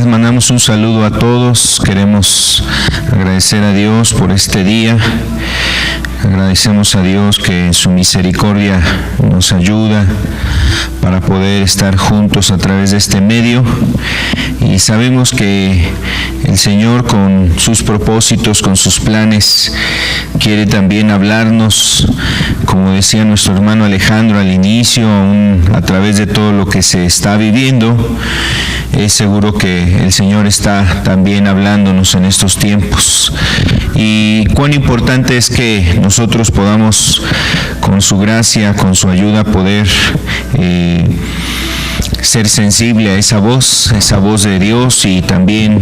Mandamos un saludo a todos. Queremos agradecer a Dios por este día. Agradecemos a Dios que en su misericordia nos ayuda para poder estar juntos a través de este medio. Y sabemos que el Señor, con sus propósitos, con sus planes, quiere también hablarnos, como decía nuestro hermano Alejandro al inicio, aún a través de todo lo que se está viviendo. Es seguro que el Señor está también hablándonos en estos tiempos. Y cuán importante es que nosotros podamos, con su gracia, con su ayuda, poder ser sensible a esa voz de Dios, y también,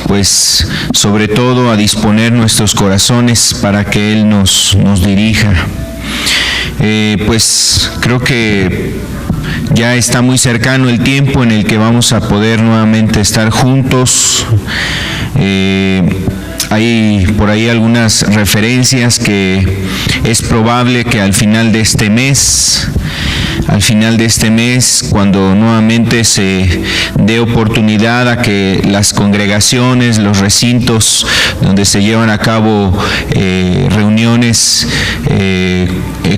pues, sobre todo a disponer nuestros corazones para que Él nos dirija. Pues creo que ya está muy cercano el tiempo en el que vamos a poder nuevamente estar juntos. Hay por ahí algunas referencias que es probable que al final de este mes, cuando nuevamente se dé oportunidad a que las congregaciones, los recintos donde se llevan a cabo reuniones,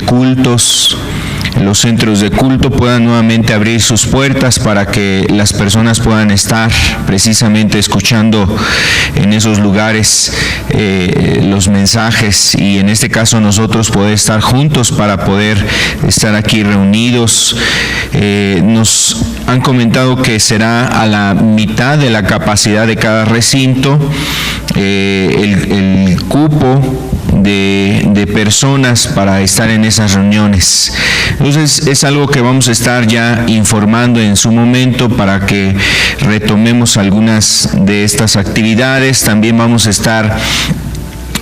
cultos, los centros de culto puedan nuevamente abrir sus puertas para que las personas puedan estar precisamente escuchando en esos lugares los mensajes, y en este caso nosotros poder estar juntos para poder estar aquí reunidos. Nos han comentado que será a la mitad de la capacidad de cada recinto el cupo de personas para estar en esas reuniones. Entonces es algo que vamos a estar ya informando en su momento para que retomemos algunas de estas actividades. También vamos a estar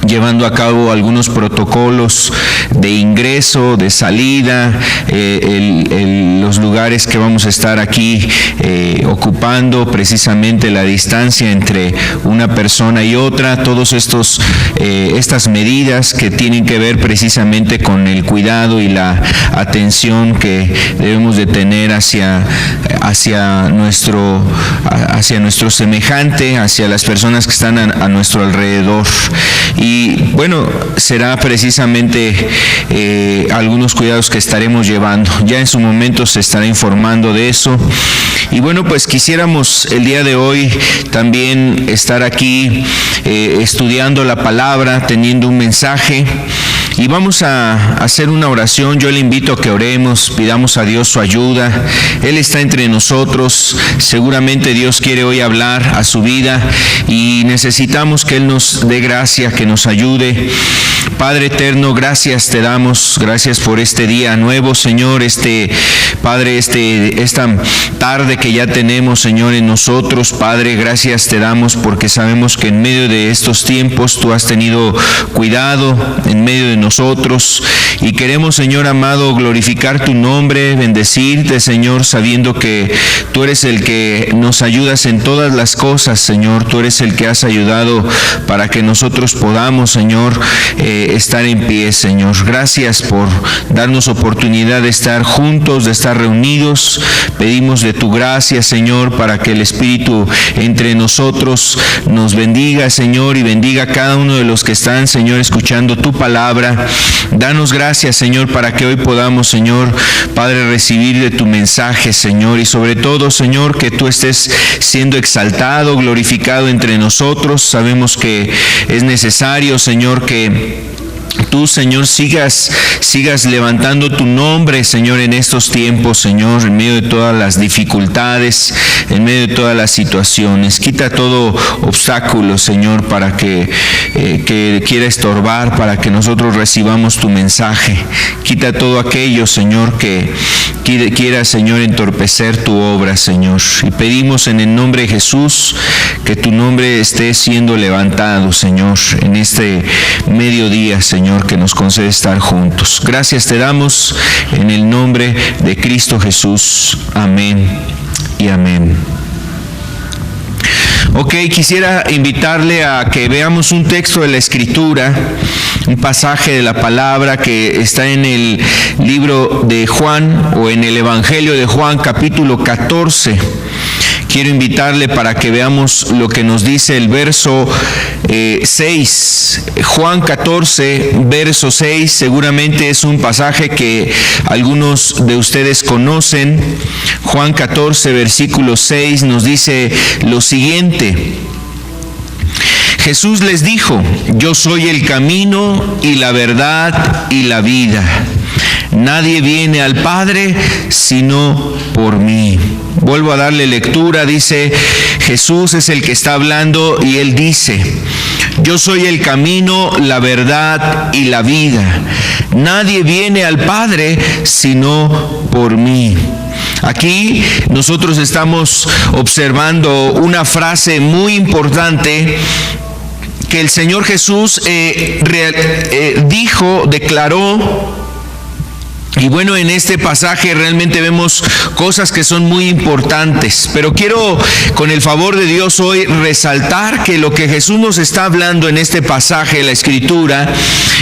llevando a cabo algunos protocolos de ingreso, de salida, los lugares que vamos a estar aquí ocupando, precisamente la distancia entre una persona y otra, todos estas medidas que tienen que ver precisamente con el cuidado y la atención que debemos de tener hacia nuestro semejante, hacia las personas que están a nuestro alrededor. Y bueno, será precisamente algunos cuidados que estaremos llevando. Ya en su momento se estará informando de eso. Y bueno, pues quisiéramos el día de hoy también estar aquí estudiando la palabra, teniendo un mensaje. Y vamos a hacer una oración. Yo le invito a que oremos, pidamos a Dios su ayuda. Él está entre nosotros. Seguramente Dios quiere hoy hablar a su vida y necesitamos que Él nos dé gracia, que nos ayude. Padre eterno, gracias te damos. Gracias por este día nuevo, Señor. Padre, esta tarde que ya tenemos, Señor, en nosotros. Padre, gracias te damos porque sabemos que en medio de estos tiempos tú has tenido cuidado en medio de nosotros, y queremos, Señor amado, glorificar tu nombre, bendecirte, Señor, sabiendo que tú eres el que nos ayudas en todas las cosas, Señor. Tú eres el que has ayudado para que nosotros podamos, Señor, estar en pie, Señor. Gracias por darnos oportunidad de estar juntos, de estar reunidos. Pedimos de tu gracia, Señor, para que el Espíritu entre nosotros nos bendiga, Señor, y bendiga a cada uno de los que están, Señor, escuchando tu palabra. Danos gracias, Señor, para que hoy podamos, Señor, Padre, recibir de tu mensaje, Señor, y sobre todo, Señor, que tú estés siendo exaltado, glorificado entre nosotros. Sabemos que es necesario, Señor, que tú, Señor, sigas levantando tu nombre, Señor, en estos tiempos, Señor, en medio de todas las dificultades, en medio de todas las situaciones. Quita todo obstáculo, Señor, para que quiera estorbar, para que nosotros recibamos tu mensaje. Quita todo aquello, Señor, que quiera, Señor, entorpecer tu obra, Señor. Y pedimos en el nombre de Jesús que tu nombre esté siendo levantado, Señor, en este mediodía, Señor, que nos concede estar juntos. Gracias te damos en el nombre de Cristo Jesús. Amén y amén. Ok, quisiera invitarle a que veamos un texto de la Escritura, un pasaje de la palabra que está en el libro de Juan o en el Evangelio de Juan, capítulo 14. Quiero invitarle para que veamos lo que nos dice el verso 6. Juan 14, verso 6, seguramente es un pasaje que algunos de ustedes conocen. Juan 14, versículo 6 nos dice lo siguiente. Jesús les dijo: yo soy el camino y la verdad y la vida. Nadie viene al Padre sino por mí. Vuelvo a darle lectura. Dice, Jesús es el que está hablando y Él dice: yo soy el camino, la verdad y la vida. Nadie viene al Padre sino por mí. Aquí nosotros estamos observando una frase muy importante que el Señor Jesús declaró. Y bueno, en este pasaje realmente vemos cosas que son muy importantes, pero quiero, con el favor de Dios, hoy resaltar que lo que Jesús nos está hablando en este pasaje de la Escritura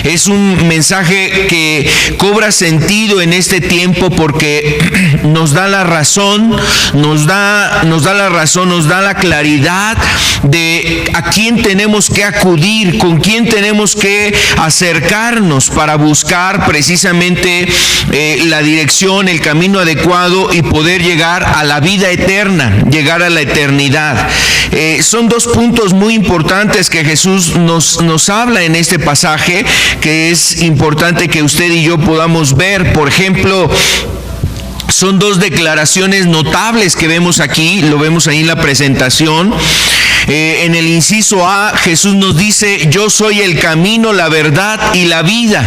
es un mensaje que cobra sentido en este tiempo, porque nos da la razón, nos da la claridad de a quién tenemos que acudir, con quién tenemos que acercarnos para buscar precisamente la dirección, el camino adecuado y poder llegar a la vida eterna, llegar a la eternidad. Son dos puntos muy importantes que Jesús nos habla en este pasaje, que es importante que usted y yo podamos ver. Por ejemplo, son dos declaraciones notables que vemos aquí, lo vemos ahí en la presentación. En el inciso A, Jesús nos dice: yo soy el camino, la verdad y la vida.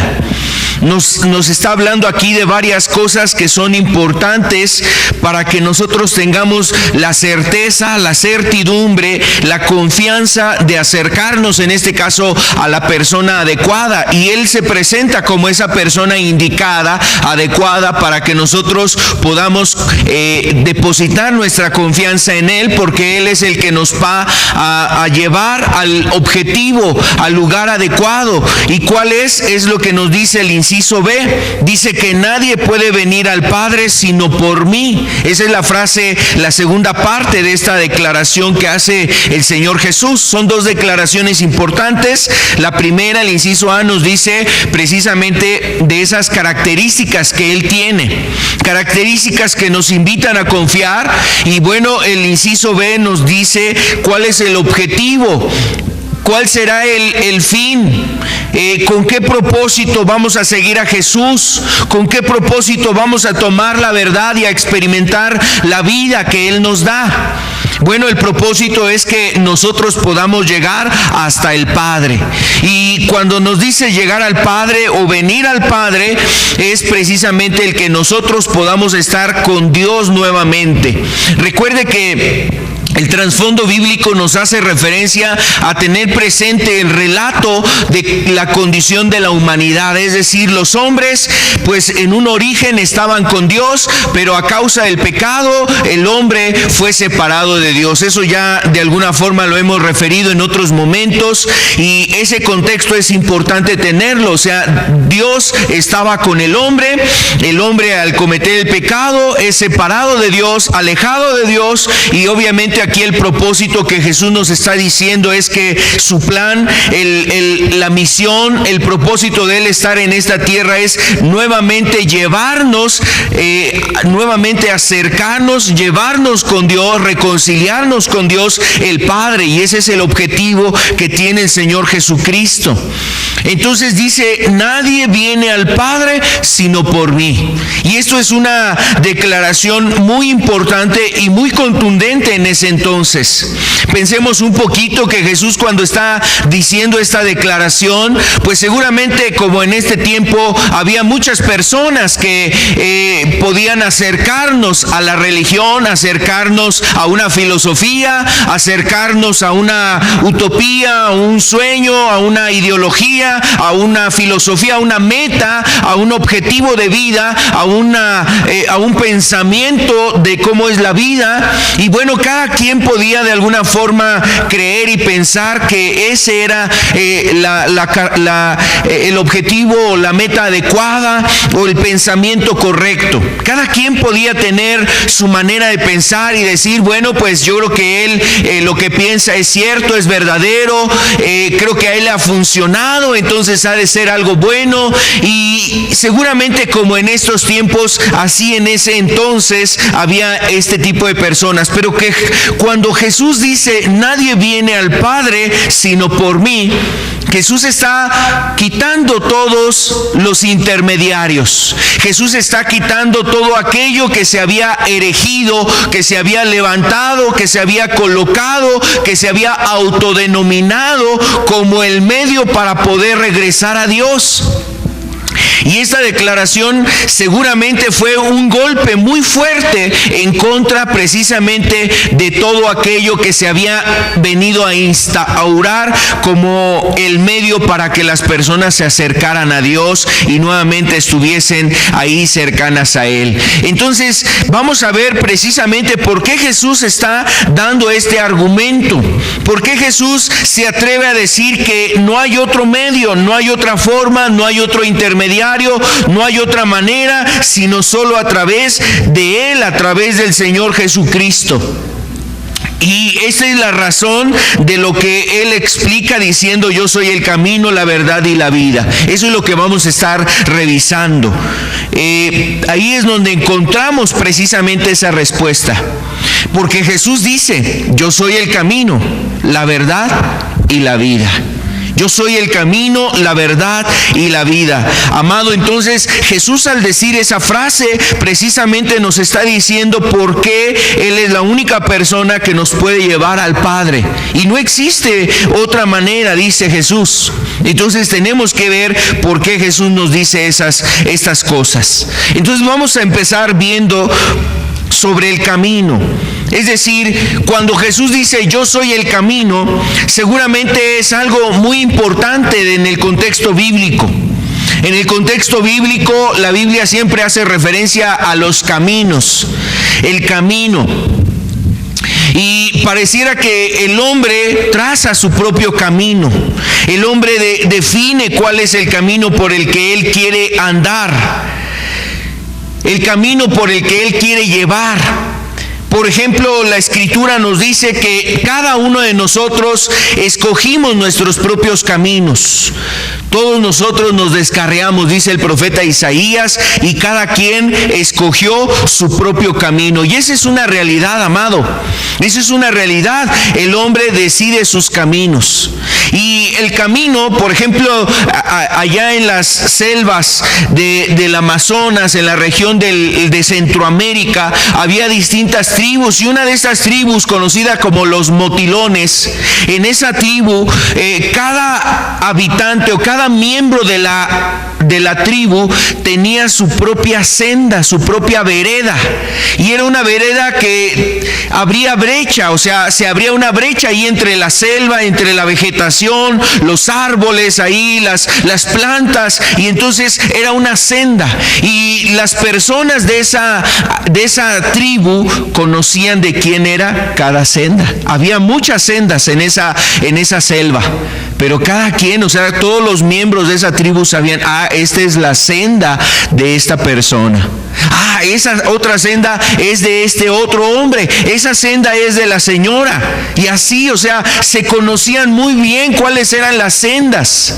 Nos está hablando aquí de varias cosas que son importantes para que nosotros tengamos la certeza, la certidumbre, la confianza de acercarnos, en este caso, a la persona adecuada. Y Él se presenta como esa persona indicada, adecuada, para que nosotros podamos depositar nuestra confianza en Él, porque Él es el que nos va a llevar al objetivo, al lugar adecuado. ¿Y cuál es? Es lo que nos dice el inciso B. Dice que nadie puede venir al Padre sino por mí. Esa es la frase, la segunda parte de esta declaración que hace el Señor Jesús. Son dos declaraciones importantes. La primera, el inciso A, nos dice precisamente de esas características que Él tiene, características que nos invitan a confiar. Y bueno, el inciso B nos dice cuál es el objetivo. ¿Cuál será el fin? ¿Con qué propósito vamos a seguir a Jesús? ¿Con qué propósito vamos a tomar la verdad y a experimentar la vida que Él nos da? Bueno, el propósito es que nosotros podamos llegar hasta el Padre. Y cuando nos dice llegar al Padre o venir al Padre, es precisamente el que nosotros podamos estar con Dios nuevamente. Recuerde que el trasfondo bíblico nos hace referencia a tener presente el relato de la condición de la humanidad. Es decir, los hombres, pues en un origen estaban con Dios, pero a causa del pecado, el hombre fue separado de Dios. Eso ya de alguna forma lo hemos referido en otros momentos, y ese contexto es importante tenerlo. O sea, Dios estaba con el hombre al cometer el pecado es separado de Dios, alejado de Dios, y obviamente aquí el propósito que Jesús nos está diciendo es que su plan, la misión, el propósito de Él estar en esta tierra es nuevamente llevarnos, nuevamente acercarnos, llevarnos con Dios, reconciliarnos con Dios el Padre, y ese es el objetivo que tiene el Señor Jesucristo. Entonces dice, nadie viene al Padre sino por mí. Y esto es una declaración muy importante y muy contundente en ese entonces. Pensemos un poquito que Jesús, cuando está diciendo esta declaración, pues seguramente, como en este tiempo había muchas personas que podían acercarnos a la religión, acercarnos a una filosofía, acercarnos a una utopía, a un sueño, a una ideología, a una filosofía, a una meta, a un objetivo de vida, a un pensamiento de cómo es la vida. Y bueno, cada quien podía de alguna forma creer y pensar que ese era el objetivo o la meta adecuada o el pensamiento correcto. Cada quien podía tener su manera de pensar y decir, bueno, pues yo creo que él lo que piensa es cierto, es verdadero, creo que a él le ha funcionado, entonces ha de ser algo bueno. Y seguramente, como en estos tiempos, así en ese entonces había este tipo de personas. Pero que cuando Jesús dice, nadie viene al Padre sino por mí, Jesús está quitando todos los intermediarios. Jesús está quitando todo aquello que se había erigido, que se había levantado, que se había colocado, que se había autodenominado como el medio para poder regresar a Dios. Y esta declaración seguramente fue un golpe muy fuerte en contra precisamente de todo aquello que se había venido a instaurar como el medio para que las personas se acercaran a Dios y nuevamente estuviesen ahí cercanas a Él. Entonces vamos a ver precisamente por qué Jesús está dando este argumento. ¿Por qué Jesús se atreve a decir que no hay otro medio, no hay otra forma, no hay otro intermediario, no hay otra manera, sino solo a través de Él, a través del Señor Jesucristo? Y esa es la razón de lo que Él explica diciendo, yo soy el camino, la verdad y la vida. Eso es lo que vamos a estar revisando. Ahí es donde encontramos precisamente esa respuesta. Porque Jesús dice, yo soy el camino, la verdad y la vida. Yo soy el camino, la verdad y la vida. Amado, entonces Jesús, al decir esa frase, precisamente nos está diciendo por qué Él es la única persona que nos puede llevar al Padre. Y no existe otra manera, dice Jesús. Entonces tenemos que ver por qué Jesús nos dice estas cosas. Entonces vamos a empezar viendo sobre el camino. Es decir, cuando Jesús dice yo soy el camino, seguramente es algo muy importante en el contexto bíblico. En el contexto bíblico, la Biblia siempre hace referencia a los caminos, el camino. Y pareciera que el hombre traza su propio camino. El hombre define cuál es el camino por el que él quiere andar, el camino por el que él quiere llevar. Por ejemplo, la Escritura nos dice que cada uno de nosotros escogimos nuestros propios caminos. Todos nosotros nos descarriamos, dice el profeta Isaías, y cada quien escogió su propio camino. Y esa es una realidad, amado. Esa es una realidad. El hombre decide sus caminos. Y el camino, por ejemplo, allá en las selvas del Amazonas, en la región de Centroamérica, había distintas tribus, y una de estas tribus, conocida como los motilones, en esa tribu, cada habitante o cada miembro de la tribu tenía su propia senda, su propia vereda, y era una vereda que abría brecha, o sea, se abría una brecha ahí entre la selva, entre la vegetación, los árboles ahí, las plantas, y entonces era una senda, y las personas de esa tribu conocían de quién era cada senda. Había muchas sendas en esa selva, Pero cada quien, o sea, todos los miembros de esa tribu sabían, esta es la senda de esta persona. Esa otra senda es de este otro hombre. Esa senda es de la señora. Y así, o sea, se conocían muy bien cuáles eran las sendas.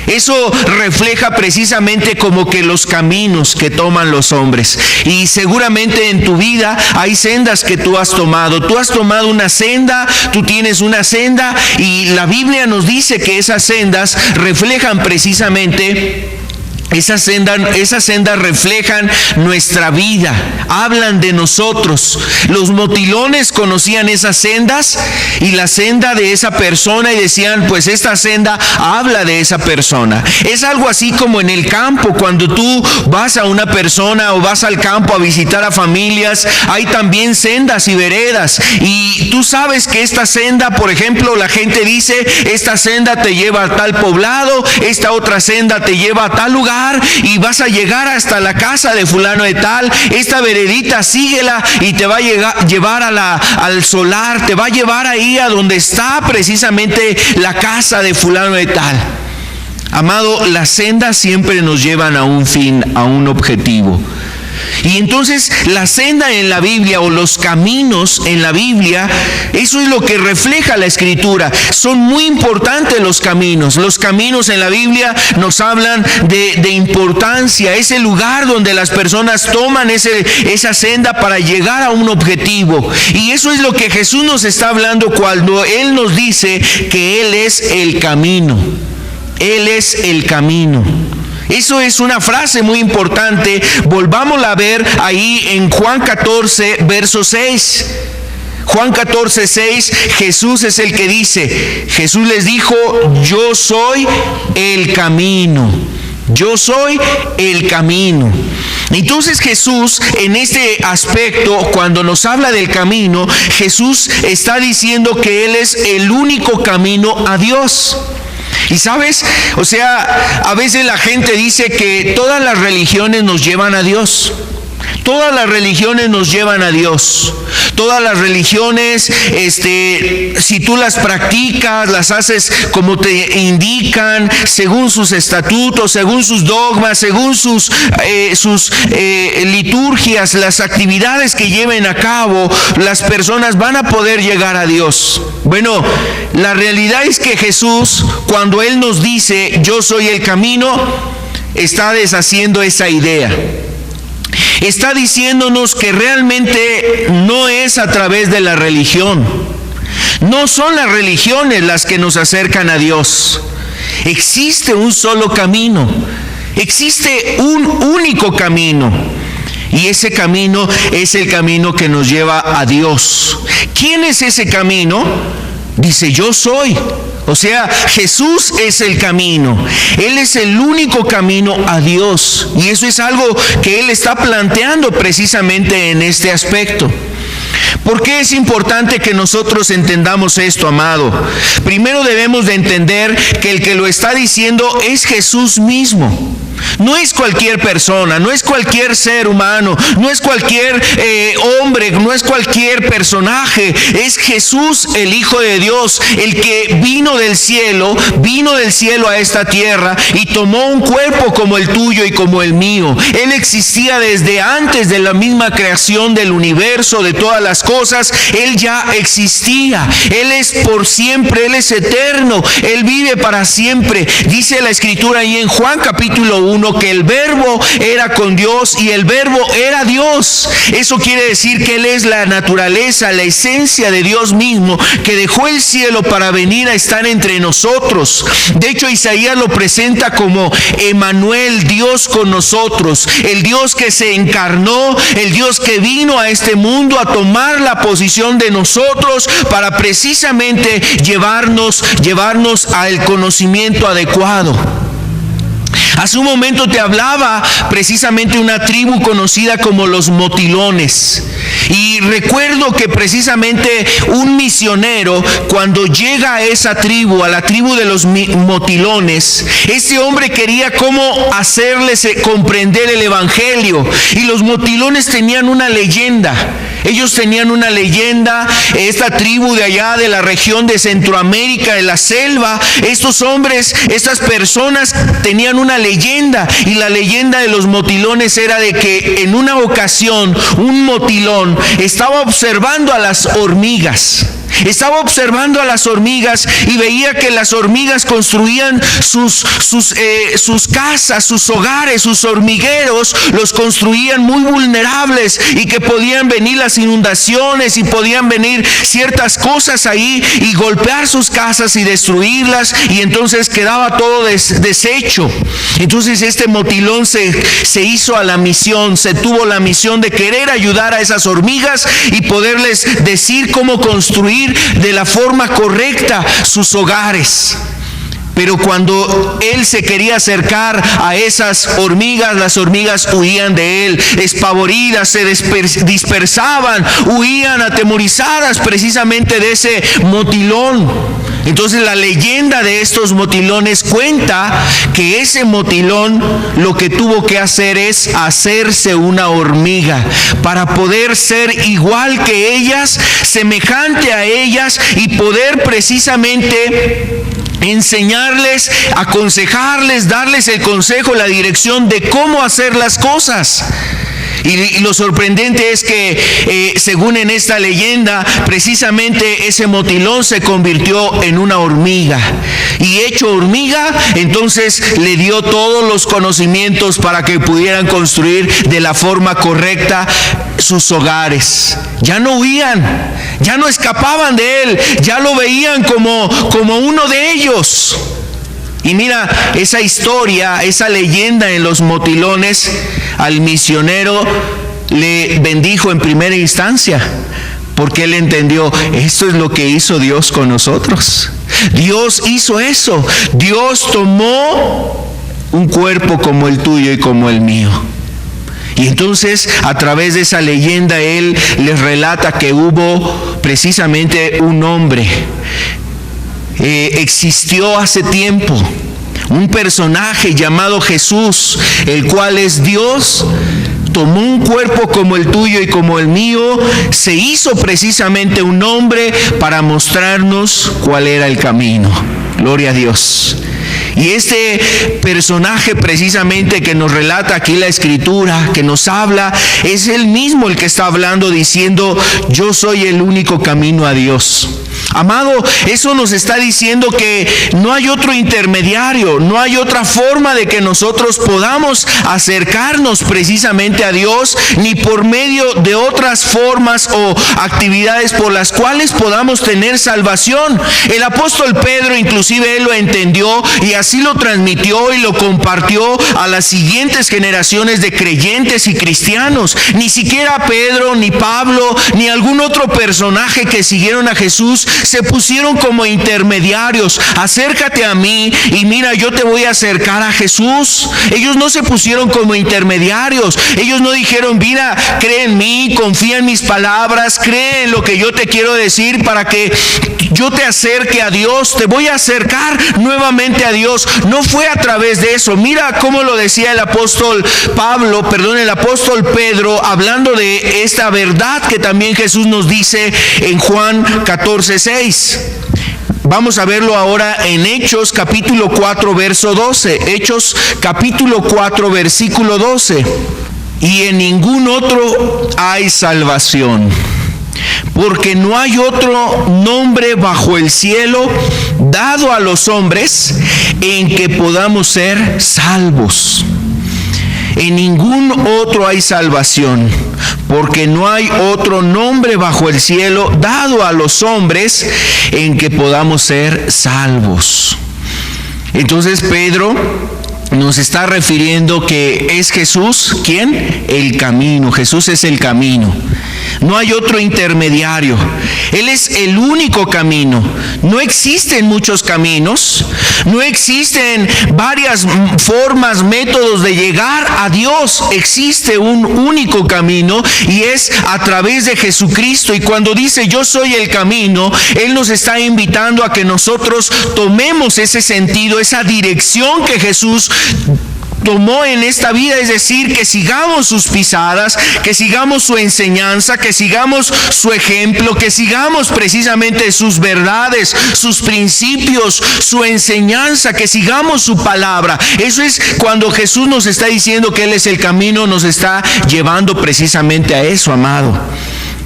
Eso refleja precisamente como que los caminos que toman los hombres. Y seguramente en tu vida hay sendas que tú has tomado. Tú has tomado una senda, tú tienes una senda, y la Biblia nos dice que esas sendas reflejan precisamente esas sendas reflejan nuestra vida, hablan de nosotros. Los motilones conocían esas sendas y la senda de esa persona y decían, pues esta senda habla de esa persona. Es algo así como en el campo, cuando tú vas a una persona o vas al campo a visitar a familias, hay también sendas y veredas, y tú sabes que esta senda, por ejemplo, la gente dice, esta senda te lleva a tal poblado, esta otra senda te lleva a tal lugar, y vas a llegar hasta la casa de fulano de tal. Esta veredita síguela y te va a llevar al solar, te va a llevar ahí a donde está precisamente la casa de fulano de tal. Amado, las sendas siempre nos llevan a un fin, a un objetivo. Y entonces la senda en la Biblia, o los caminos en la Biblia, eso es lo que refleja la Escritura. Son muy importantes los caminos. Los caminos en la Biblia nos hablan de importancia, ese lugar donde las personas toman esa senda para llegar a un objetivo. Y eso es lo que Jesús nos está hablando cuando Él nos dice que Él es el camino. Él es el camino. Eso es una frase muy importante. Volvámosla a ver ahí en Juan 14, verso 6. Juan 14, 6, Jesús es el que dice, Jesús les dijo, yo soy el camino. Yo soy el camino. Entonces Jesús, en este aspecto, cuando nos habla del camino, Jesús está diciendo que Él es el único camino a Dios. Y sabes, o sea, a veces la gente dice que todas las religiones nos llevan a Dios. Todas las religiones nos llevan a Dios. Todas las religiones, si tú las practicas, las haces como te indican, según sus estatutos, según sus dogmas, según sus liturgias, las actividades que lleven a cabo, las personas van a poder llegar a Dios. Bueno, la realidad es que Jesús, cuando Él nos dice, yo soy el camino, está deshaciendo esa idea. Está diciéndonos que realmente no es a través de la religión. No son las religiones las que nos acercan a Dios. Existe un solo camino. Existe un único camino. Y ese camino es el camino que nos lleva a Dios. ¿Quién es ese camino? Dice, yo soy. O sea, Jesús es el camino. Él es el único camino a Dios. Y eso es algo que Él está planteando precisamente en este aspecto. ¿Por qué es importante que nosotros entendamos esto, amado? Primero debemos de entender que el que lo está diciendo es Jesús mismo. No es cualquier persona, no es cualquier ser humano, no es cualquier hombre, no es cualquier personaje. Es Jesús, el Hijo de Dios, el que vino del cielo a esta tierra y tomó un cuerpo como el tuyo y como el mío. Él existía desde antes de la misma creación del universo, de todas las cosas. Él ya existía. Él es por siempre, Él es eterno, Él vive para siempre. Dice la Escritura ahí en Juan capítulo 1 que el verbo era con Dios y el verbo era Dios. Eso quiere decir que Él es la naturaleza, la esencia de Dios mismo, que dejó el cielo para venir a estar entre nosotros. De hecho, Isaías lo presenta como Emmanuel, Dios con nosotros, el Dios que se encarnó, el Dios que vino a este mundo a tomar la posición de nosotros para precisamente llevarnos al conocimiento adecuado. Hace un momento te hablaba precisamente una tribu conocida como los motilones. Y recuerdo que precisamente un misionero, cuando llega a esa tribu, a la tribu de los motilones, ese hombre quería cómo hacerles comprender el evangelio. Y los motilones tenían una leyenda. Ellos tenían una leyenda, esta tribu de allá de la región de Centroamérica, de la selva, estos hombres, estas personas tenían una leyenda, y la leyenda de los motilones era de que en una ocasión un motilón estaba observando a las hormigas. Estaba observando a las hormigas y veía que las hormigas construían sus casas, sus hogares, sus hormigueros, los construían muy vulnerables, y que podían venir las inundaciones y podían venir ciertas cosas ahí y golpear sus casas y destruirlas, y entonces quedaba todo deshecho. Entonces este motilón se hizo a la misión, se tuvo la misión de querer ayudar a esas hormigas y poderles decir cómo construir de la forma correcta sus hogares. Pero cuando él se quería acercar a esas hormigas, las hormigas huían de él, espavoridas, se dispersaban, huían atemorizadas precisamente de ese motilón. Entonces la leyenda de estos motilones cuenta que ese motilón lo que tuvo que hacer es hacerse una hormiga para poder ser igual que ellas, semejante a ellas, y poder precisamente enseñarles, aconsejarles, darles el consejo, la dirección de cómo hacer las cosas. Y lo sorprendente es que según en esta leyenda, precisamente ese motilón se convirtió en una hormiga, y hecho hormiga, entonces le dio todos los conocimientos para que pudieran construir de la forma correcta sus hogares. Ya no huían, ya no escapaban de él, ya lo veían como uno de ellos. Y mira, esa historia, esa leyenda en los motilones, al misionero le bendijo en primera instancia, porque él entendió, esto es lo que hizo Dios con nosotros. Dios hizo eso. Dios tomó un cuerpo como el tuyo y como el mío. Y entonces, a través de esa leyenda, él les relata que hubo precisamente un hombre. Existió hace tiempo un personaje llamado Jesús, el cual es Dios. Tomó un cuerpo como el tuyo y como el mío, se hizo precisamente un hombre para mostrarnos cuál era el camino. Gloria a Dios. Y este personaje precisamente que nos relata aquí la Escritura, que nos habla, es él mismo el que está hablando, diciendo: yo soy el único camino a Dios. Amado, eso nos está diciendo que no hay otro intermediario, no hay otra forma de que nosotros podamos acercarnos precisamente a Dios, ni por medio de otras formas o actividades por las cuales podamos tener salvación. El apóstol Pedro inclusive él lo entendió y así lo transmitió y lo compartió a las siguientes generaciones de creyentes y cristianos. Ni siquiera Pedro, ni Pablo, ni algún otro personaje que siguieron a Jesús se pusieron como intermediarios. Acércate a mí y mira, yo te voy a acercar a Jesús. Ellos no se pusieron como intermediarios. Ellos no dijeron: mira, cree en mí, confía en mis palabras, cree en lo que yo te quiero decir para que yo te acerque a Dios, te voy a acercar nuevamente a Dios. No fue a través de eso. Mira cómo lo decía el apóstol Pedro, hablando de esta verdad que también Jesús nos dice en Juan 14:6. Vamos a verlo ahora en Hechos capítulo 4 verso 12. Hechos capítulo 4 versículo 12. Y en ningún otro hay salvación, porque no hay otro nombre bajo el cielo dado a los hombres en que podamos ser salvos. En ningún otro hay salvación, porque no hay otro nombre bajo el cielo dado a los hombres en que podamos ser salvos. Entonces Pedro nos está refiriendo que es Jesús, ¿quién? El camino. Jesús es el camino. No hay otro intermediario. Él es el único camino. No existen muchos caminos. No existen varias formas, métodos de llegar a Dios. Existe un único camino y es a través de Jesucristo. Y cuando dice yo soy el camino, Él nos está invitando a que nosotros tomemos ese sentido, esa dirección que Jesús tomó en esta vida, es decir, que sigamos sus pisadas, que sigamos su enseñanza, que sigamos su ejemplo, que sigamos precisamente sus verdades, sus principios, su enseñanza, que sigamos su palabra. Eso es cuando Jesús nos está diciendo que Él es el camino, nos está llevando precisamente a eso, amado.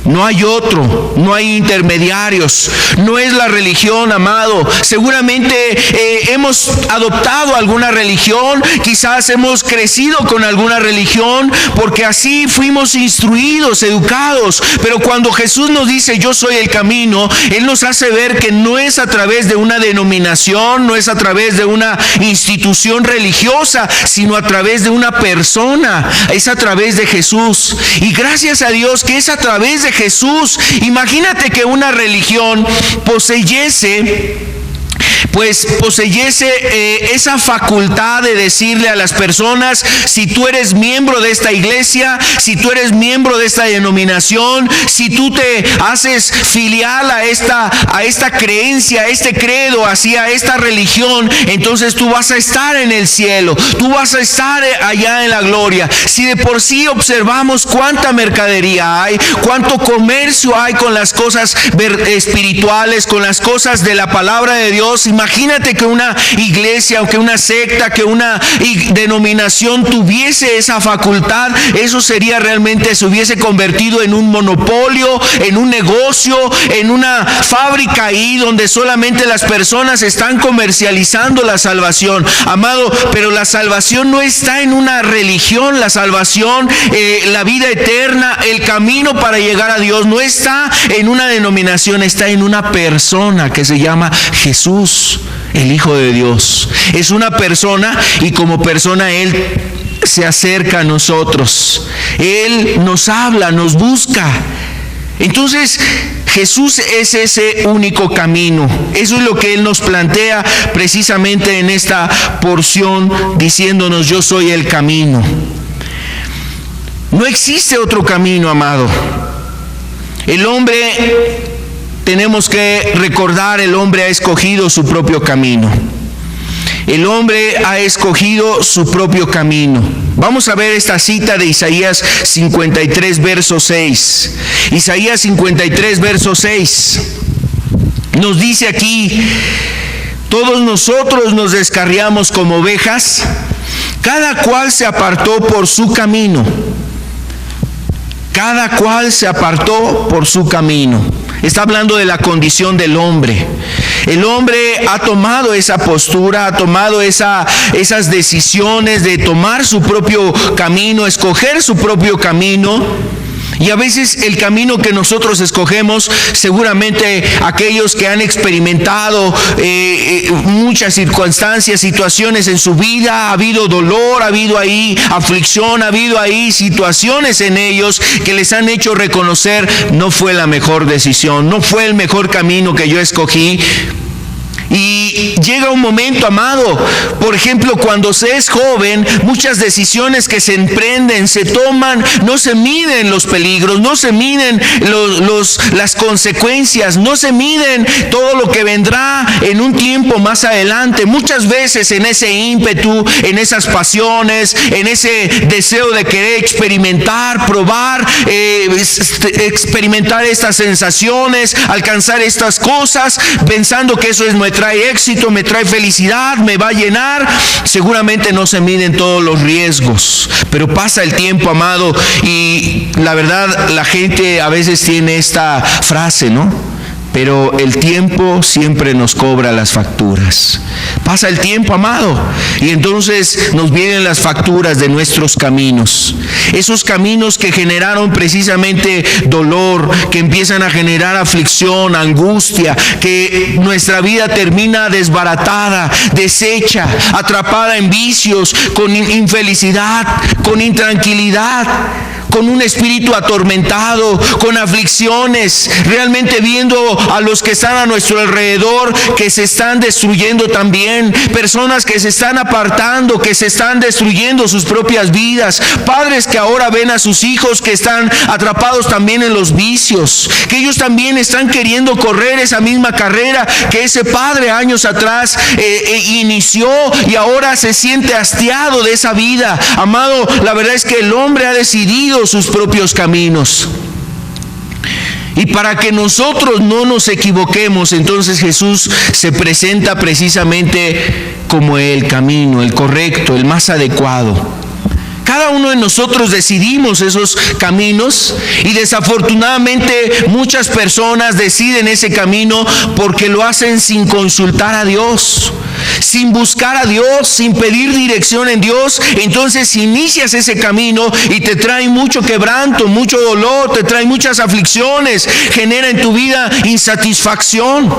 No hay otro, no hay intermediarios, no es la religión, amado. Seguramente hemos adoptado alguna religión, quizás hemos crecido con alguna religión, porque así fuimos instruidos, educados. Pero cuando Jesús nos dice yo soy el camino, Él nos hace ver que no es a través de una denominación, no es a través de una institución religiosa, sino a través de una persona, es a través de Jesús. Y gracias a Dios que es a través de Jesús. Imagínate que una religión poseyese esa facultad de decirle a las personas: si tú eres miembro de esta iglesia, si tú eres miembro de esta denominación, si tú te haces filial a esta creencia, a este credo, hacia esta religión, entonces tú vas a estar en el cielo, tú vas a estar allá en la gloria. Si de por sí observamos cuánta mercadería hay, cuánto comercio hay con las cosas espirituales, con las cosas de la palabra de Dios, imagínate que una iglesia o que una secta, que una denominación tuviese esa facultad. Eso sería realmente, se hubiese convertido en un monopolio, en un negocio, en una fábrica ahí donde solamente las personas están comercializando la salvación. Amado, pero la salvación no está en una religión. La salvación, la vida eterna, el camino para llegar a Dios no está en una denominación, está en una persona que se llama Jesús, el Hijo de Dios. Es una persona y como persona Él se acerca a nosotros. Él nos habla, nos busca. Entonces Jesús es ese único camino. Eso es lo que Él nos plantea precisamente en esta porción, diciéndonos yo soy el camino. No existe otro camino, amado. El hombre, tenemos que recordar, el hombre ha escogido su propio camino. El hombre ha escogido su propio camino. Vamos a ver esta cita de Isaías 53, verso 6. Isaías 53, verso 6. Nos dice aquí: todos nosotros nos descarriamos como ovejas, cada cual se apartó por su camino. Cada cual se apartó por su camino. Está hablando de la condición del hombre. El hombre ha tomado esa postura, ha tomado esas decisiones de tomar su propio camino, escoger su propio camino. Y a veces el camino que nosotros escogemos, seguramente aquellos que han experimentado muchas circunstancias, situaciones en su vida, ha habido dolor, ha habido ahí aflicción, ha habido ahí situaciones en ellos que les han hecho reconocer: no fue la mejor decisión, no fue el mejor camino que yo escogí. Y llega un momento, amado, por ejemplo, cuando se es joven, muchas decisiones que se emprenden, se toman, no se miden los peligros, no se miden las consecuencias, no se miden todo lo que vendrá en un tiempo más adelante. Muchas veces en ese ímpetu, en esas pasiones, en ese deseo de querer experimentar, probar, experimentar estas sensaciones, alcanzar estas cosas, pensando que eso me trae éxito, me trae felicidad, me va a llenar, seguramente no se miden todos los riesgos. Pero pasa el tiempo, amado, y la verdad, la gente a veces tiene esta frase, ¿no? Pero el tiempo siempre nos cobra las facturas. Pasa el tiempo, amado, y entonces nos vienen las facturas de nuestros caminos. Esos caminos que generaron precisamente dolor, que empiezan a generar aflicción, angustia, que nuestra vida termina desbaratada, deshecha, atrapada en vicios, con infelicidad, con intranquilidad, con un espíritu atormentado, con aflicciones, realmente viendo a los que están a nuestro alrededor que se están destruyendo también, personas que se están apartando, que se están destruyendo sus propias vidas, padres que ahora ven a sus hijos que están atrapados también en los vicios, que ellos también están queriendo correr esa misma carrera que ese padre años atrás inició y ahora se siente hastiado de esa vida. Amado, la verdad es que el hombre ha decidido sus propios caminos. Y para que nosotros no nos equivoquemos, entonces Jesús se presenta precisamente como el camino, el correcto, el más adecuado. Cada uno de nosotros decidimos esos caminos y desafortunadamente muchas personas deciden ese camino porque lo hacen sin consultar a Dios, sin buscar a Dios, sin pedir dirección en Dios. Entonces inicias ese camino y te trae mucho quebranto, mucho dolor, te trae muchas aflicciones, genera en tu vida insatisfacción.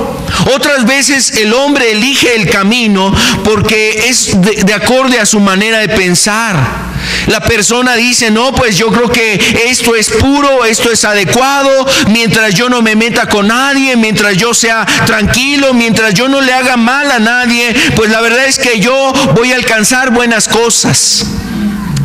Otras veces el hombre elige el camino porque es de acorde a su manera de pensar. La persona dice, no, pues yo creo que esto es puro, esto es adecuado, mientras yo no me meta con nadie, mientras yo sea tranquilo, mientras yo no le haga mal a nadie, pues la verdad es que yo voy a alcanzar buenas cosas.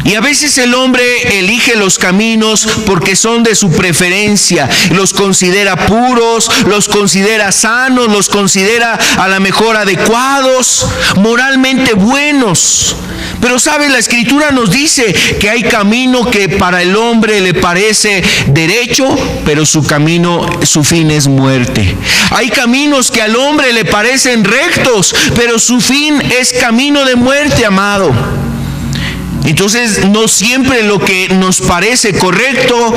Y a veces el hombre elige los caminos porque son de su preferencia, los considera puros, los considera sanos, los considera a lo mejor adecuados, moralmente buenos. Pero ¿sabe? La Escritura nos dice que hay camino que para el hombre le parece derecho, pero su camino, su fin es muerte. Hay caminos que al hombre le parecen rectos, pero su fin es camino de muerte, amado. Entonces, no siempre lo que nos parece correcto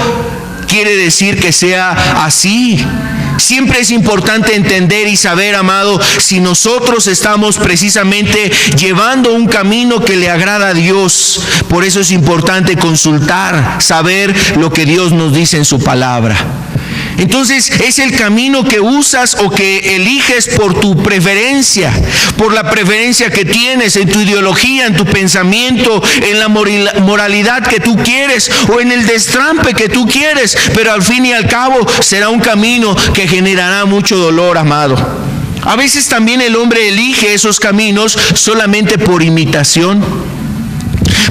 quiere decir que sea así. Siempre es importante entender y saber, amado, si nosotros estamos precisamente llevando un camino que le agrada a Dios. Por eso es importante consultar, saber lo que Dios nos dice en su palabra. Entonces, es el camino que usas o que eliges por tu preferencia, por la preferencia que tienes en tu ideología, en tu pensamiento, en la moralidad que tú quieres o en el destrampe que tú quieres, pero al fin y al cabo será un camino que generará mucho dolor, amado. A veces también el hombre elige esos caminos solamente por imitación,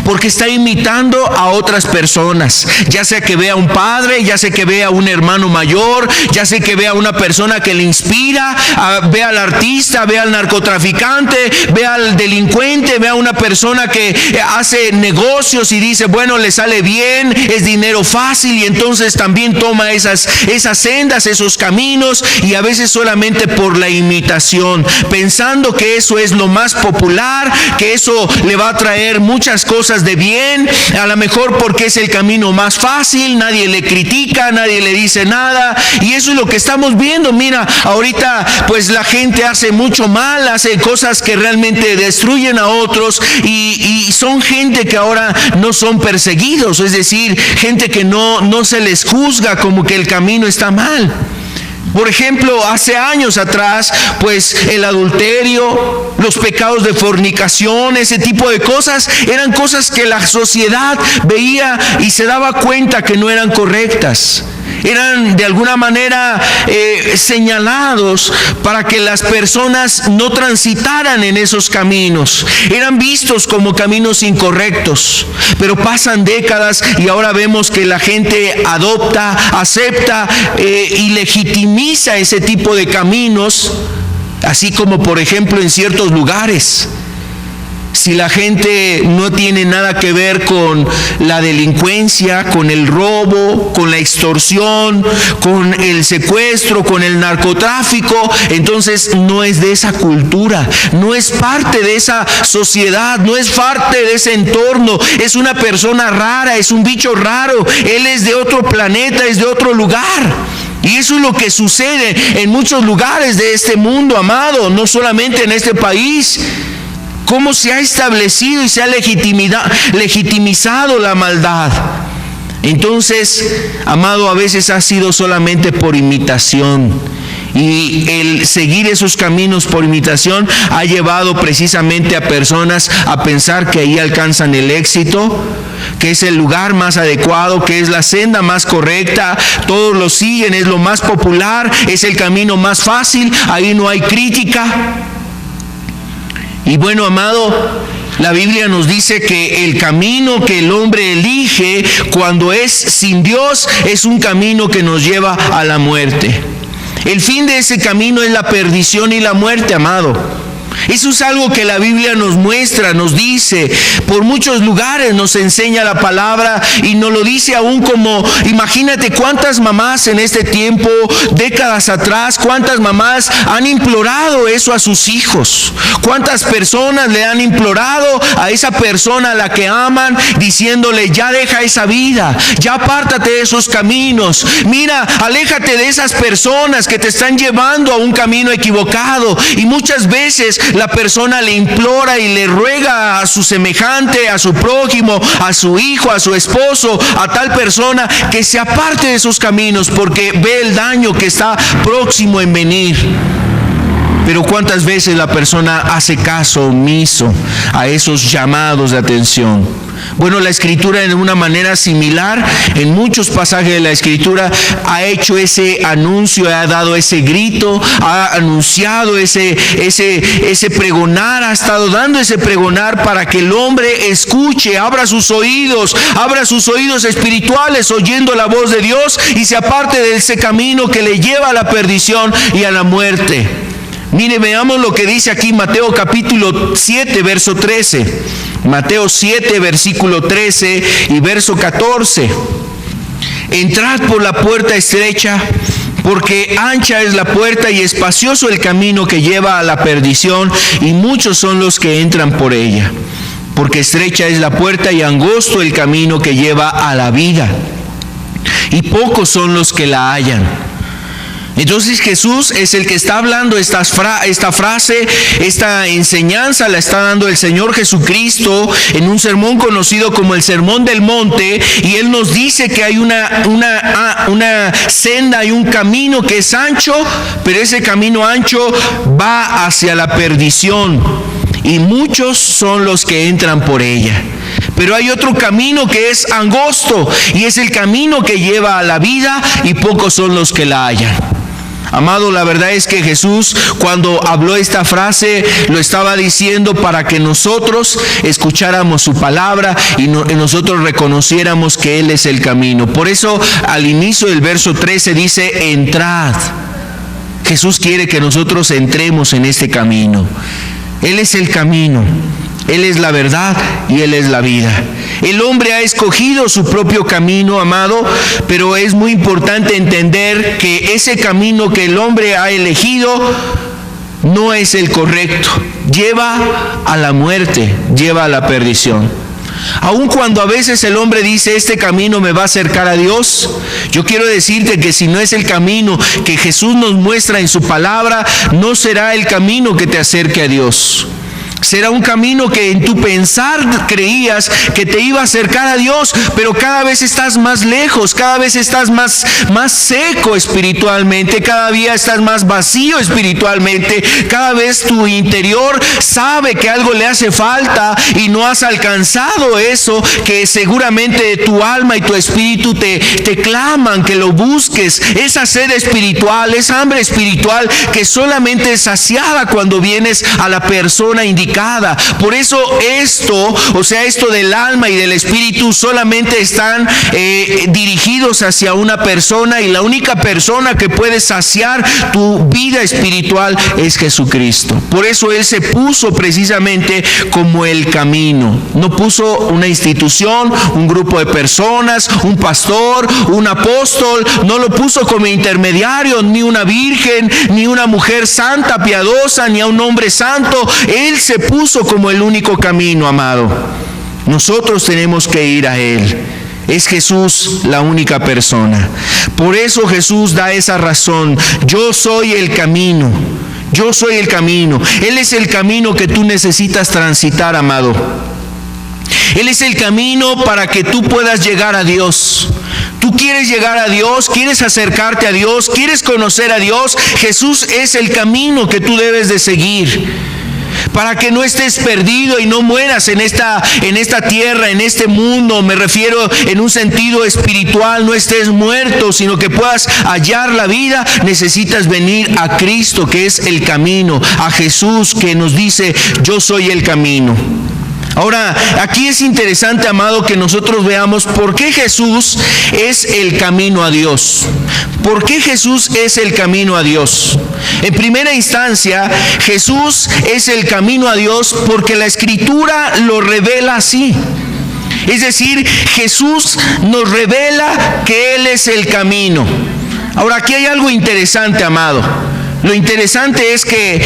porque está imitando a otras personas, ya sea que vea a un padre, ya sea que vea a un hermano mayor, ya sea que vea a una persona que le inspira, vea al artista, vea al narcotraficante, vea al delincuente, vea a una persona que hace negocios y dice, bueno, le sale bien, es dinero fácil, y entonces también toma esas sendas, esos caminos, y a veces solamente por la imitación, pensando que eso es lo más popular, que eso le va a traer muchas cosas de bien, a lo mejor porque es el camino más fácil, nadie le critica, nadie le dice nada, y eso es lo que estamos viendo. Mira, ahorita pues la gente hace mucho mal, hace cosas que realmente destruyen a otros, y son gente que ahora no son perseguidos, es decir, gente que no se les juzga como que el camino está mal. Por ejemplo, hace años atrás, pues el adulterio, los pecados de fornicación, ese tipo de cosas, eran cosas que la sociedad veía y se daba cuenta que no eran correctas. Eran de alguna manera señalados para que las personas no transitaran en esos caminos. Eran vistos como caminos incorrectos. Pero pasan décadas y ahora vemos que la gente adopta, acepta y legitimiza ese tipo de caminos, así como por ejemplo en ciertos lugares. Si la gente no tiene nada que ver con la delincuencia, con el robo, con la extorsión, con el secuestro, con el narcotráfico, entonces no es de esa cultura, no es parte de esa sociedad, no es parte de ese entorno, es una persona rara, es un bicho raro, él es de otro planeta, es de otro lugar. Y eso es lo que sucede en muchos lugares de este mundo, amado, no solamente en este país. Cómo se ha establecido y se ha legitimizado la maldad. Entonces, amado, a veces ha sido solamente por imitación. Y el seguir esos caminos por imitación ha llevado precisamente a personas a pensar que ahí alcanzan el éxito, que es el lugar más adecuado, que es la senda más correcta, todos lo siguen, es lo más popular, es el camino más fácil, ahí no hay crítica. Y bueno, amado, la Biblia nos dice que el camino que el hombre elige cuando es sin Dios es un camino que nos lleva a la muerte. El fin de ese camino es la perdición y la muerte, amado. Eso es algo que la Biblia nos muestra, nos dice, por muchos lugares nos enseña la palabra y nos lo dice aún como, imagínate cuántas mamás en este tiempo, décadas atrás, cuántas mamás han implorado eso a sus hijos, cuántas personas le han implorado a esa persona a la que aman, diciéndole, ya deja esa vida, ya apártate de esos caminos, mira, aléjate de esas personas que te están llevando a un camino equivocado. Y muchas veces la persona le implora y le ruega a su semejante, a su prójimo, a su hijo, a su esposo, a tal persona que se aparte de esos caminos porque ve el daño que está próximo en venir. Pero ¿cuántas veces la persona hace caso omiso a esos llamados de atención? Bueno, la Escritura de una manera similar, en muchos pasajes de la Escritura, ha hecho ese anuncio, ha dado ese grito, ha anunciado ese pregonar, ha estado dando ese pregonar para que el hombre escuche, abra sus oídos espirituales, oyendo la voz de Dios y se aparte de ese camino que le lleva a la perdición y a la muerte. Mire, veamos lo que dice aquí Mateo capítulo 7, verso 13. Mateo 7, versículo 13 y verso 14. Entrad por la puerta estrecha, porque ancha es la puerta y espacioso el camino que lleva a la perdición, y muchos son los que entran por ella. Porque estrecha es la puerta y angosto el camino que lleva a la vida, y pocos son los que la hallan. Entonces Jesús es el que está hablando esta frase, esta enseñanza la está dando el Señor Jesucristo en un sermón conocido como el Sermón del Monte, y Él nos dice que hay una senda y un camino que es ancho, pero ese camino ancho va hacia la perdición y muchos son los que entran por ella. Pero hay otro camino que es angosto y es el camino que lleva a la vida y pocos son los que la hallan. Amado, la verdad es que Jesús, cuando habló esta frase, lo estaba diciendo para que nosotros escucháramos su palabra y nosotros reconociéramos que Él es el camino. Por eso, al inicio del verso 13 dice, entrad. Jesús quiere que nosotros entremos en este camino. Él es el camino. Él es la verdad y Él es la vida. El hombre ha escogido su propio camino, amado, pero es muy importante entender que ese camino que el hombre ha elegido no es el correcto. Lleva a la muerte, lleva a la perdición. Aun cuando a veces el hombre dice, este camino me va a acercar a Dios, yo quiero decirte que si no es el camino que Jesús nos muestra en su palabra, no será el camino que te acerque a Dios. Será un camino que en tu pensar creías que te iba a acercar a Dios, pero cada vez estás más lejos, cada vez estás más seco espiritualmente, cada día estás más vacío espiritualmente, cada vez tu interior sabe que algo le hace falta y no has alcanzado eso que seguramente tu alma y tu espíritu te claman que lo busques, esa sed espiritual, esa hambre espiritual que solamente es saciada cuando vienes a la persona indicada. Por eso esto del alma y del espíritu solamente están dirigidos hacia una persona, y la única persona que puede saciar tu vida espiritual es Jesucristo. Por eso Él se puso precisamente como el camino. No puso una institución, un grupo de personas, un pastor, un apóstol, no lo puso como intermediario, ni una virgen, ni una mujer santa, piadosa, ni a un hombre santo. Él se puso como el único camino, amado. Nosotros tenemos que ir a Él. Es Jesús la única persona. Por eso Jesús da esa razón. Yo soy el camino. Yo soy el camino. Él es el camino que tú necesitas transitar, amado. Él es el camino para que tú puedas llegar a Dios. ¿Tú quieres llegar a Dios? ¿Quieres acercarte a Dios? ¿Quieres conocer a Dios? Jesús es el camino que tú debes de seguir, para que no estés perdido y no mueras en esta tierra, en este mundo. Me refiero en un sentido espiritual, no estés muerto, sino que puedas hallar la vida. Necesitas venir a Cristo, que es el camino, a Jesús, que nos dice: yo soy el camino. Ahora, aquí es interesante, amado, que nosotros veamos por qué Jesús es el camino a Dios. ¿Por qué Jesús es el camino a Dios? En primera instancia, Jesús es el camino a Dios porque la Escritura lo revela así. Es decir, Jesús nos revela que Él es el camino. Ahora, aquí hay algo interesante, amado. Lo interesante es que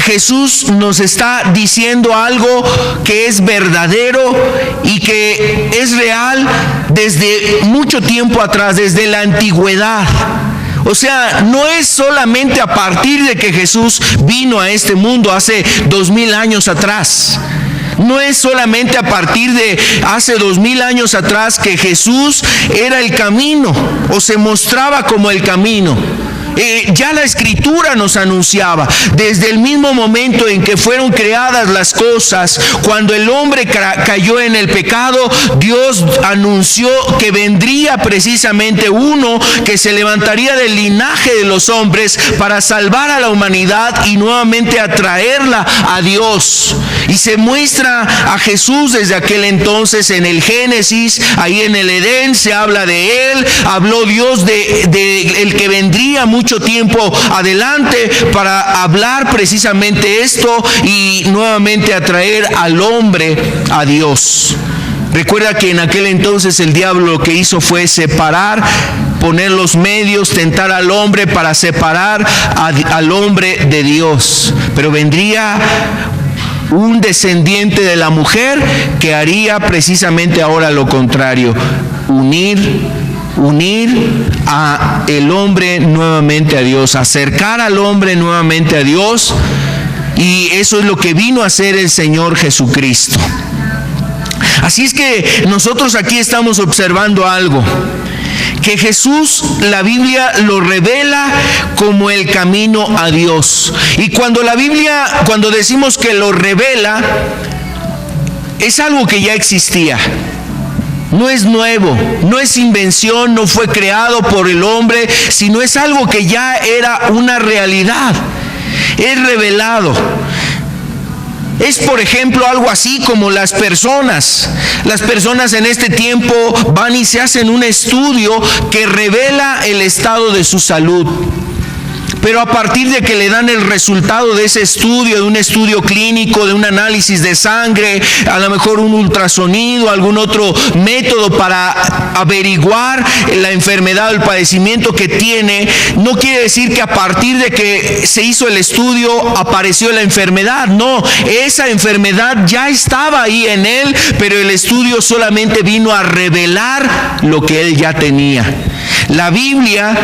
Jesús nos está diciendo algo que es verdadero y que es real desde mucho tiempo atrás, desde la antigüedad. O sea, no es solamente a partir de que Jesús vino a este mundo hace 2000 años atrás. No es solamente a partir de hace 2000 años atrás que Jesús era el camino o se mostraba como el camino. Ya la Escritura nos anunciaba desde el mismo momento en que fueron creadas las cosas. Cuando el hombre cayó en el pecado, Dios anunció que vendría precisamente uno que se levantaría del linaje de los hombres para salvar a la humanidad y nuevamente atraerla a Dios. Y se muestra a Jesús desde aquel entonces en el Génesis. Ahí en el Edén se habla de Él. Habló Dios de el que vendría mucho tiempo adelante para hablar precisamente esto y nuevamente atraer al hombre a Dios. Recuerda que en aquel entonces el diablo lo que hizo fue separar, poner los medios, tentar al hombre para separar al hombre de Dios. Pero vendría un descendiente de la mujer que haría precisamente ahora lo contrario: unir a el hombre nuevamente a Dios, acercar al hombre nuevamente a Dios. Y eso es lo que vino a hacer el Señor Jesucristo. Así es que nosotros aquí estamos observando algo, que Jesús, la Biblia lo revela como el camino a Dios. Y cuando decimos que lo revela, es algo que ya existía. No es nuevo, no es invención, no fue creado por el hombre, sino es algo que ya era una realidad. Es revelado. Es, por ejemplo, algo así como las personas en este tiempo van y se hacen un estudio que revela el estado de su salud. Pero a partir de que le dan el resultado de ese estudio, de un estudio clínico, de un análisis de sangre, a lo mejor un ultrasonido, algún otro método para averiguar la enfermedad o el padecimiento que tiene, no quiere decir que a partir de que se hizo el estudio apareció la enfermedad. No, esa enfermedad ya estaba ahí en él, pero el estudio solamente vino a revelar lo que él ya tenía. La Biblia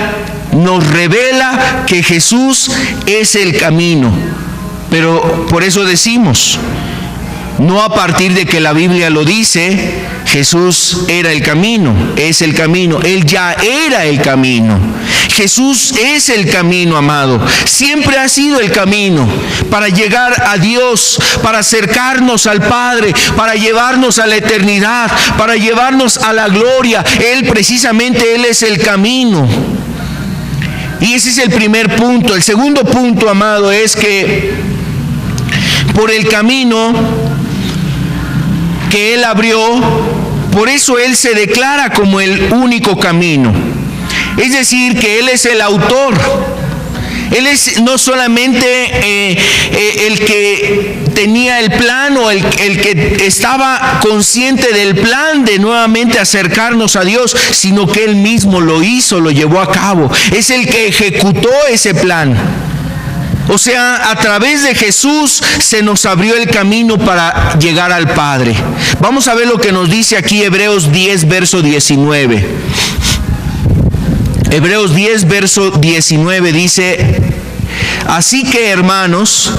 nos revela que Jesús es el camino, pero por eso decimos, no a partir de que la Biblia lo dice, Jesús era el camino, es el camino. Él ya era el camino. Jesús es el camino, amado. Siempre ha sido el camino para llegar a Dios, para acercarnos al Padre, para llevarnos a la eternidad, para llevarnos a la gloria. Él es el camino. Y ese es el primer punto. El segundo punto, amado, es que por el camino que Él abrió, por eso Él se declara como el único camino. Es decir, que Él es el autor. Él es no solamente el que tenía el plan o el que estaba consciente del plan de nuevamente acercarnos a Dios, sino que Él mismo lo hizo, lo llevó a cabo. Es el que ejecutó ese plan. O sea, a través de Jesús se nos abrió el camino para llegar al Padre. Vamos a ver lo que nos dice aquí Hebreos 10, verso 19. Hebreos 10, verso 19 dice: así que, hermanos,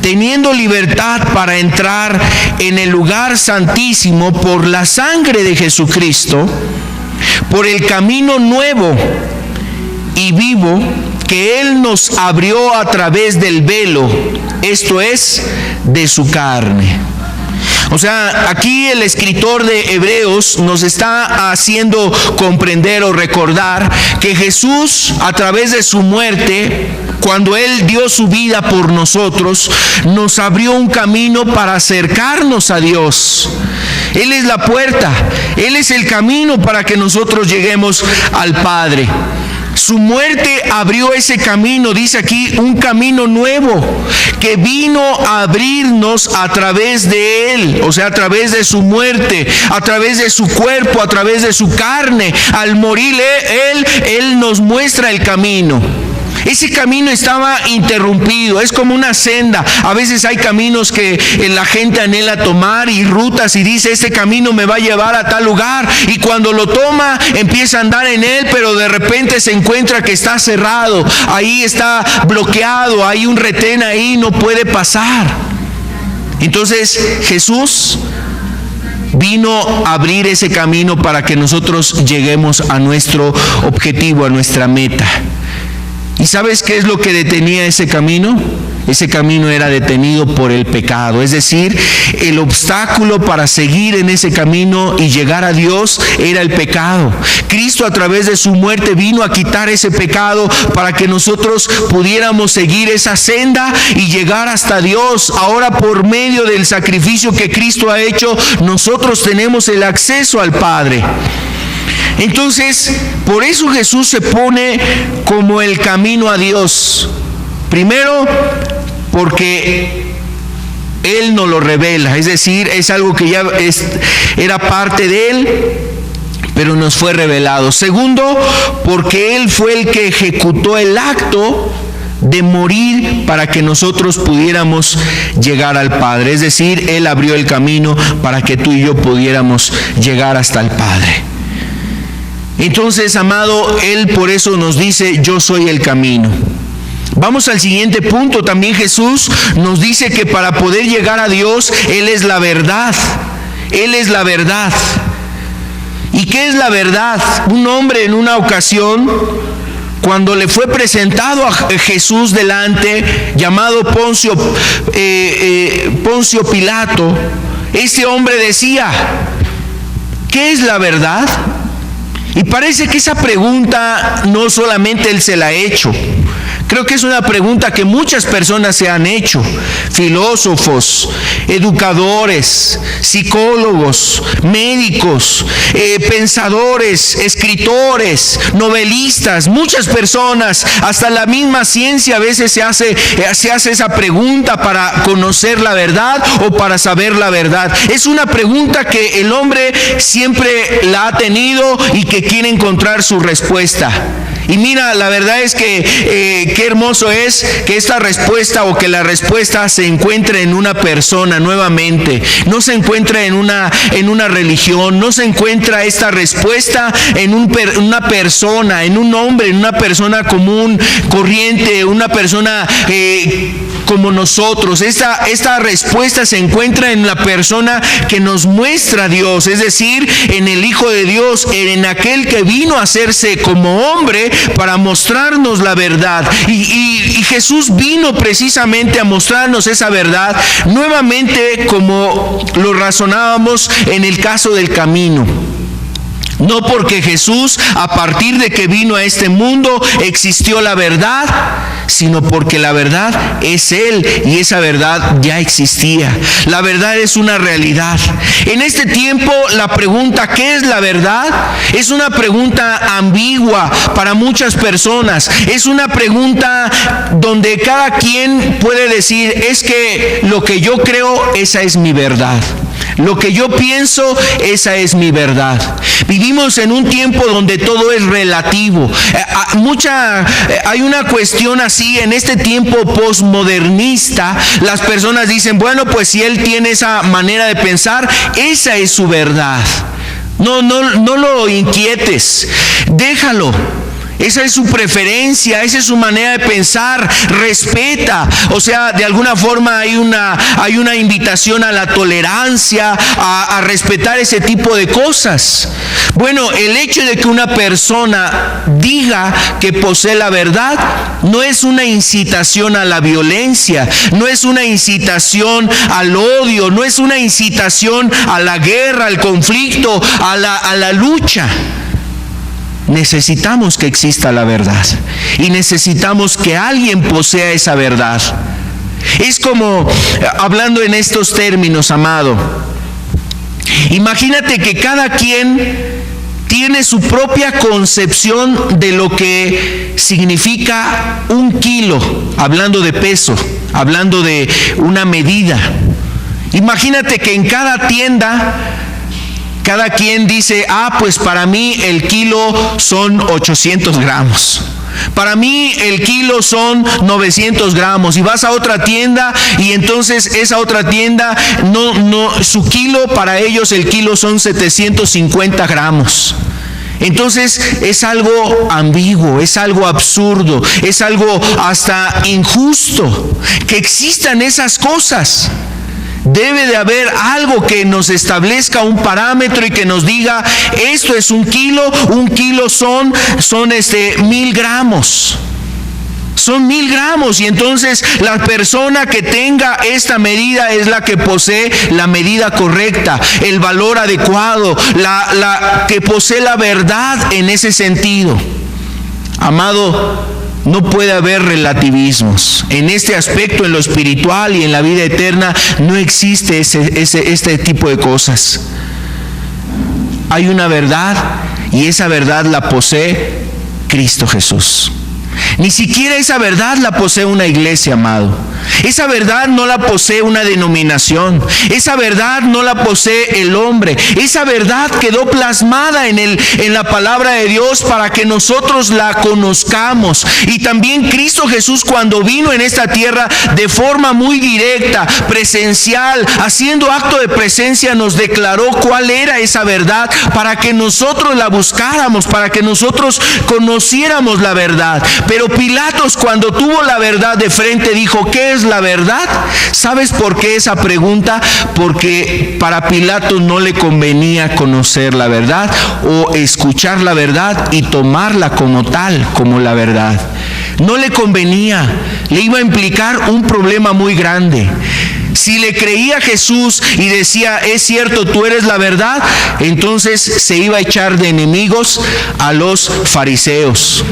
teniendo libertad para entrar en el lugar santísimo por la sangre de Jesucristo, por el camino nuevo y vivo que Él nos abrió a través del velo, esto es, de su carne. O sea, aquí el escritor de Hebreos nos está haciendo comprender o recordar que Jesús, a través de su muerte, cuando Él dio su vida por nosotros, nos abrió un camino para acercarnos a Dios. Él es la puerta, Él es el camino para que nosotros lleguemos al Padre. Su muerte abrió ese camino, dice aquí, un camino nuevo que vino a abrirnos a través de Él, o sea, a través de su muerte, a través de su cuerpo, a través de su carne. Al morir Él nos muestra el camino. Ese camino estaba interrumpido, es como una senda. A veces hay caminos que la gente anhela tomar y rutas y dice, este camino me va a llevar a tal lugar. Y cuando lo toma, empieza a andar en él, pero de repente se encuentra que está cerrado. Ahí está bloqueado, hay un retén ahí, no puede pasar. Entonces Jesús vino a abrir ese camino para que nosotros lleguemos a nuestro objetivo, a nuestra meta. ¿Y sabes qué es lo que detenía ese camino? Ese camino era detenido por el pecado, es decir, el obstáculo para seguir en ese camino y llegar a Dios era el pecado. Cristo, a través de su muerte, vino a quitar ese pecado para que nosotros pudiéramos seguir esa senda y llegar hasta Dios. Ahora, por medio del sacrificio que Cristo ha hecho, nosotros tenemos el acceso al Padre. Entonces, por eso Jesús se pone como el camino a Dios. Primero, porque Él nos lo revela, es decir, es algo que ya era parte de Él, pero nos fue revelado. Segundo, porque Él fue el que ejecutó el acto de morir para que nosotros pudiéramos llegar al Padre. Es decir, Él abrió el camino para que tú y yo pudiéramos llegar hasta el Padre. Entonces, amado, Él por eso nos dice, yo soy el camino. Vamos al siguiente punto. También Jesús nos dice que para poder llegar a Dios, Él es la verdad. Él es la verdad. ¿Y qué es la verdad? Un hombre en una ocasión, cuando le fue presentado a Jesús delante, llamado Poncio Pilato, ese hombre decía, ¿qué es la verdad? Y parece que esa pregunta no solamente él se la ha hecho. Creo que es una pregunta que muchas personas se han hecho. Filósofos, educadores, psicólogos, médicos, pensadores, escritores, novelistas, muchas personas, hasta la misma ciencia a veces se hace esa pregunta para conocer la verdad o para saber la verdad. Es una pregunta que el hombre siempre la ha tenido y que quiere encontrar su respuesta. Y mira, la verdad es que qué hermoso es que esta respuesta o que la respuesta se encuentre en una persona nuevamente. No se encuentra en una religión, no se encuentra esta respuesta en una persona, en un hombre, en una persona común, corriente, una persona como nosotros. Esta respuesta se encuentra en la persona que nos muestra a Dios, es decir, en el Hijo de Dios, en aquel que vino a hacerse como hombre para mostrarnos la verdad. Y Jesús vino precisamente a mostrarnos esa verdad, nuevamente como lo razonábamos en el caso del camino. No porque Jesús, a partir de que vino a este mundo, existió la verdad, sino porque la verdad es Él y esa verdad ya existía. La verdad es una realidad. En este tiempo, la pregunta ¿qué es la verdad? Es una pregunta ambigua para muchas personas. Es una pregunta donde cada quien puede decir, es que lo que yo creo, esa es mi verdad. Lo que yo pienso, esa es mi verdad. Vivimos en un tiempo donde todo es relativo. Hay una cuestión así en este tiempo posmodernista. Las personas dicen, bueno, pues si él tiene esa manera de pensar, esa es su verdad. No lo inquietes, déjalo. Esa es su preferencia, esa es su manera de pensar, respeta. O sea, de alguna forma hay una invitación a la tolerancia, a respetar ese tipo de cosas. Bueno, el hecho de que una persona diga que posee la verdad no es una incitación a la violencia, no es una incitación al odio, no es una incitación a la guerra, al conflicto, a la lucha. Necesitamos que exista la verdad y necesitamos que alguien posea esa verdad. Es como, hablando en estos términos, amado, imagínate que cada quien tiene su propia concepción de lo que significa 1 kilo, hablando de peso, hablando de una medida. Imagínate que en cada tienda cada quien dice, pues para mí el kilo son 800 gramos. Para mí el kilo son 900 gramos. Y vas a otra tienda y entonces esa otra tienda, su kilo, para ellos el kilo son 750 gramos. Entonces es algo ambiguo, es algo absurdo, es algo hasta injusto que existan esas cosas. Debe de haber algo que nos establezca un parámetro y que nos diga, esto es 1 kilo son 1000 gramos. Son 1000 gramos, y entonces la persona que tenga esta medida es la que posee la medida correcta, el valor adecuado, la que posee la verdad en ese sentido. Amado, no puede haber relativismos. En este aspecto, en lo espiritual y en la vida eterna, no existe este tipo de cosas. Hay una verdad y esa verdad la posee Cristo Jesús. Ni siquiera esa verdad la posee una iglesia, amado. Esa verdad no la posee una denominación. Esa verdad no la posee el hombre. Esa verdad quedó plasmada en la palabra de Dios para que nosotros la conozcamos. Y también Cristo Jesús, cuando vino en esta tierra de forma muy directa, presencial, haciendo acto de presencia, nos declaró cuál era esa verdad para que nosotros la buscáramos, para que nosotros conociéramos la verdad. Pero Pilatos, cuando tuvo la verdad de frente, dijo, ¿qué es la verdad? ¿Sabes por qué esa pregunta? Porque para Pilatos no le convenía conocer la verdad o escuchar la verdad y tomarla como tal, como la verdad. No le convenía, le iba a implicar un problema muy grande. Si le creía a Jesús y decía, es cierto, tú eres la verdad, entonces se iba a echar de enemigos a los fariseos.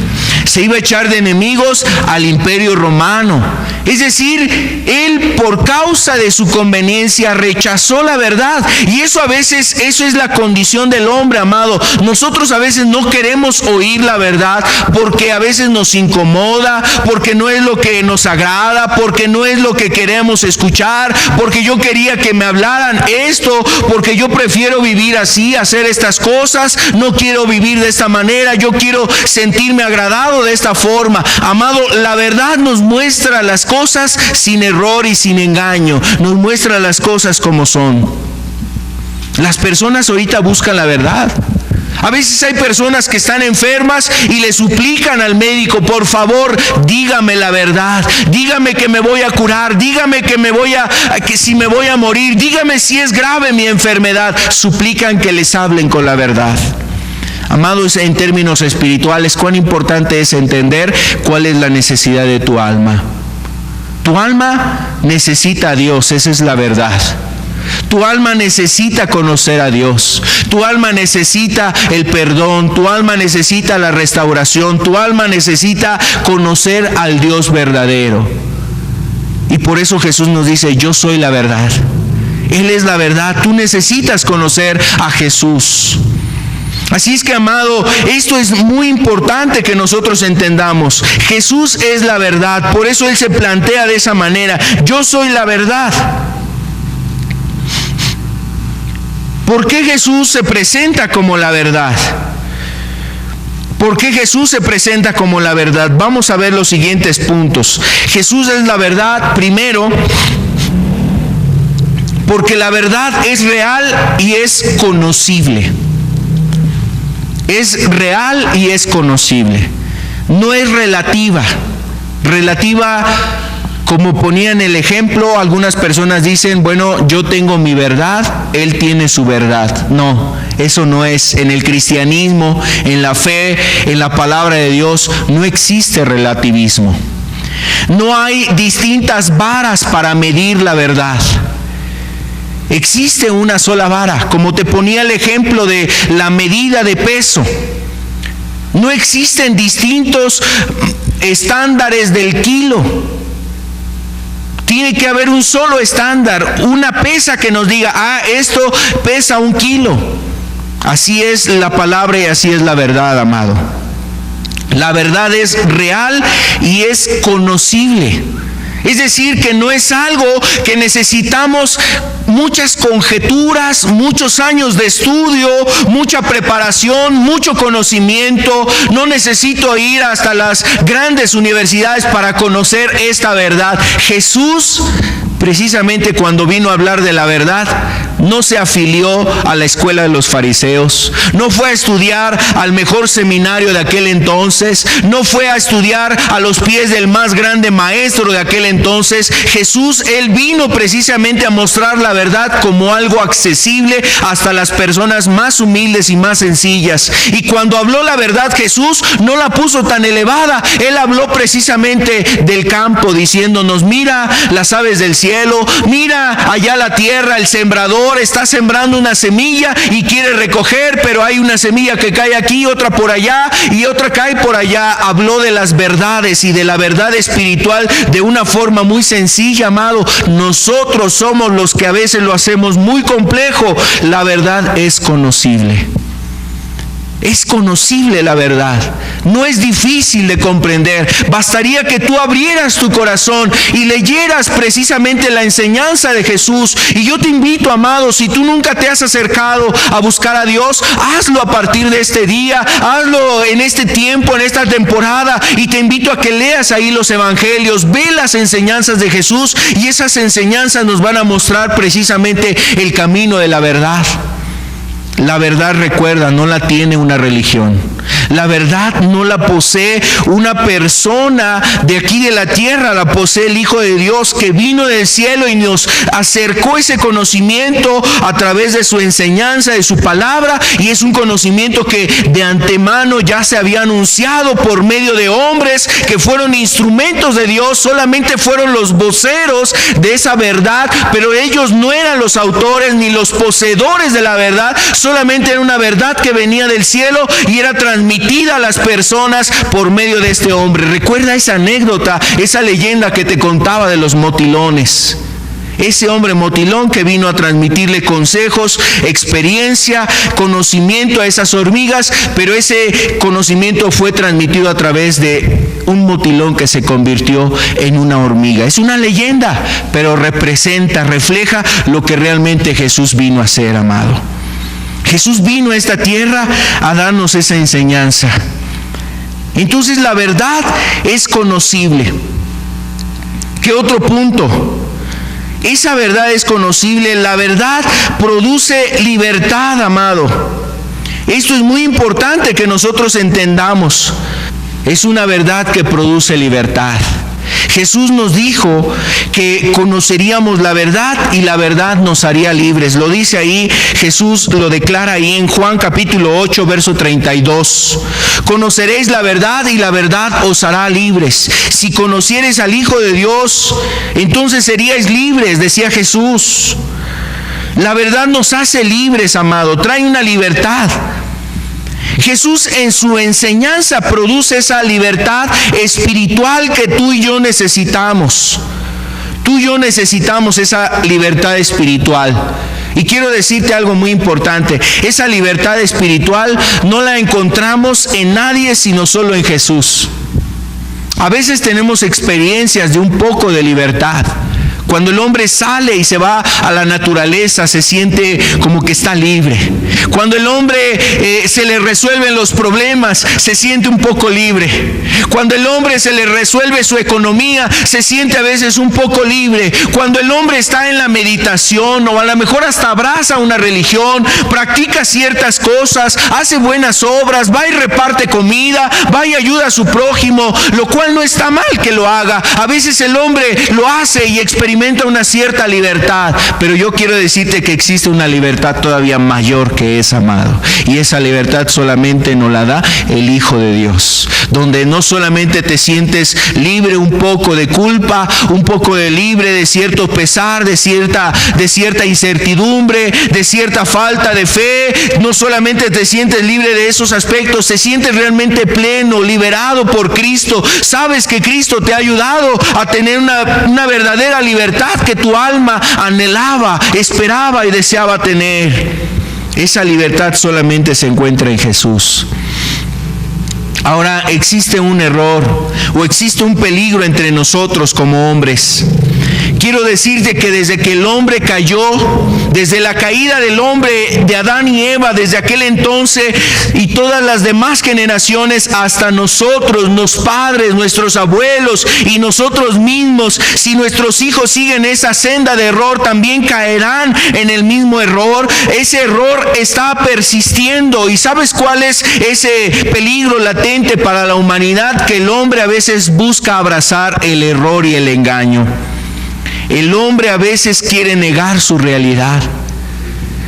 Se iba a echar de enemigos al imperio romano. Es decir, él por causa de su conveniencia rechazó la verdad. Y eso es la condición del hombre, amado. Nosotros a veces no queremos oír la verdad porque a veces nos incomoda, porque no es lo que nos agrada, porque no es lo que queremos escuchar, porque yo quería que me hablaran esto, porque yo prefiero vivir así, hacer estas cosas, no quiero vivir de esta manera, yo quiero sentirme agradado de esta forma. Amado, la verdad nos muestra las cosas sin error y sin engaño, nos muestra las cosas como son. Las personas ahorita buscan la verdad. A veces hay personas que están enfermas y le suplican al médico, por favor, dígame la verdad, dígame que me voy a curar, dígame que si me voy a morir, dígame si es grave mi enfermedad. Suplican que les hablen con la verdad. Amados, en términos espirituales, cuán importante es entender cuál es la necesidad de tu alma. Tu alma necesita a Dios, esa es la verdad. Tu alma necesita conocer a Dios. Tu alma necesita el perdón. Tu alma necesita la restauración. Tu alma necesita conocer al Dios verdadero. Y por eso Jesús nos dice, yo soy la verdad. Él es la verdad. Tú necesitas conocer a Jesús. Así es que, amado, esto es muy importante que nosotros entendamos. Jesús es la verdad. Por eso Él se plantea de esa manera. Yo soy la verdad. ¿Por qué Jesús se presenta como la verdad? ¿Por qué Jesús se presenta como la verdad? Vamos a ver los siguientes puntos. Jesús es la verdad, primero, porque la verdad es real y es conocible. Es real y es conocible. no es relativa. Relativa, como ponían el ejemplo, algunas personas dicen, bueno, yo tengo mi verdad, él tiene su verdad. No, eso no es. En el cristianismo, en la fe, en la palabra de Dios, no existe relativismo. No hay distintas varas para medir la verdad. Existe una sola vara, como te ponía el ejemplo de la medida de peso. No existen distintos estándares del kilo. Tiene que haber un solo estándar, una pesa que nos diga, esto pesa 1 kilo. Así es la palabra y así es la verdad, amado. La verdad es real y es conocible. Es decir, que no es algo que necesitamos muchas conjeturas, muchos años de estudio, mucha preparación, mucho conocimiento. No necesito ir hasta las grandes universidades para conocer esta verdad. Jesús, precisamente cuando vino a hablar de la verdad, no se afilió a la escuela de los fariseos, no fue a estudiar al mejor seminario de aquel entonces, no fue a estudiar a los pies del más grande maestro de aquel entonces. Jesús, él vino precisamente a mostrar la verdad como algo accesible hasta las personas más humildes y más sencillas. Y cuando habló la verdad, Jesús no la puso tan elevada. Él habló precisamente del campo, diciéndonos, mira las aves del cielo, mira allá la tierra, el sembrador está sembrando una semilla y quiere recoger, pero hay una semilla que cae aquí, otra por allá y otra cae por allá. Habló de las verdades y de la verdad espiritual de una forma muy sencilla, amado. Nosotros somos los que a veces lo hacemos muy complejo. La verdad es conocible. Es conocible la verdad, no es difícil de comprender. Bastaría que tú abrieras tu corazón y leyeras precisamente la enseñanza de Jesús. Y yo te invito, amado, si tú nunca te has acercado a buscar a Dios, hazlo a partir de este día, hazlo en este tiempo, en esta temporada, y te invito a que leas ahí los evangelios, ve las enseñanzas de Jesús, y esas enseñanzas nos van a mostrar precisamente el camino de la verdad. La verdad, recuerda, no la tiene una religión. La verdad no la posee una persona de aquí de la tierra, la posee el Hijo de Dios que vino del cielo y nos acercó ese conocimiento a través de su enseñanza, de su palabra, y es un conocimiento que de antemano ya se había anunciado por medio de hombres que fueron instrumentos de Dios, solamente fueron los voceros de esa verdad, pero ellos no eran los autores ni los poseedores de la verdad. Solamente era una verdad que venía del cielo y era transmitida a las personas por medio de este hombre. Recuerda esa anécdota, esa leyenda que te contaba de los motilones. Ese hombre motilón que vino a transmitirle consejos, experiencia, conocimiento a esas hormigas, pero ese conocimiento fue transmitido a través de un motilón que se convirtió en una hormiga. Es una leyenda, pero representa, refleja lo que realmente Jesús vino a hacer, amado. Jesús vino a esta tierra a darnos esa enseñanza. Entonces la verdad es conocible. ¿Qué otro punto? Esa verdad es conocible. La verdad produce libertad, amado. Esto es muy importante que nosotros entendamos. Es una verdad que produce libertad. Jesús nos dijo que conoceríamos la verdad y la verdad nos haría libres. Lo dice ahí, Jesús lo declara ahí en Juan capítulo 8, verso 32. Conoceréis la verdad y la verdad os hará libres. Si conociereis al Hijo de Dios, entonces seríais libres, decía Jesús. La verdad nos hace libres, amado, trae una libertad. Jesús en su enseñanza produce esa libertad espiritual que tú y yo necesitamos. Tú y yo necesitamos esa libertad espiritual. Y quiero decirte algo muy importante. Esa libertad espiritual no la encontramos en nadie sino solo en Jesús. A veces tenemos experiencias de un poco de libertad, Cuando el hombre sale y se va a la naturaleza, se siente como que está libre. Cuando el hombre se le resuelven los problemas, se siente un poco libre. Cuando el hombre se le resuelve su economía, se siente a veces un poco libre. Cuando el hombre está en la meditación, o a lo mejor hasta abraza una religión, practica ciertas cosas, hace buenas obras, va y reparte comida, va y ayuda a su prójimo, lo cual no está mal que lo haga. A veces el hombre lo hace y experimenta una cierta libertad, pero yo quiero decirte que existe una libertad todavía mayor que esa, amado, y esa libertad solamente nos la da el Hijo de Dios, donde no solamente te sientes libre un poco de culpa, un poco de libre de cierto pesar, de cierta incertidumbre, de cierta falta de fe, no solamente te sientes libre de esos aspectos, te sientes realmente pleno, liberado por Cristo. Sabes que Cristo te ha ayudado a tener una verdadera libertad que tu alma anhelaba, esperaba y deseaba tener. Esa libertad solamente se encuentra en Jesús. Ahora, existe un error o existe un peligro entre nosotros como hombres. Quiero decirte que desde que el hombre cayó, desde la caída del hombre, de Adán y Eva, desde aquel entonces y todas las demás generaciones, hasta nosotros, los padres, nuestros abuelos y nosotros mismos, si nuestros hijos siguen esa senda de error, también caerán en el mismo error. Ese error está persistiendo. ¿Y sabes cuál es ese peligro latente para la humanidad? Que el hombre a veces busca abrazar el error y el engaño. El hombre a veces quiere negar su realidad.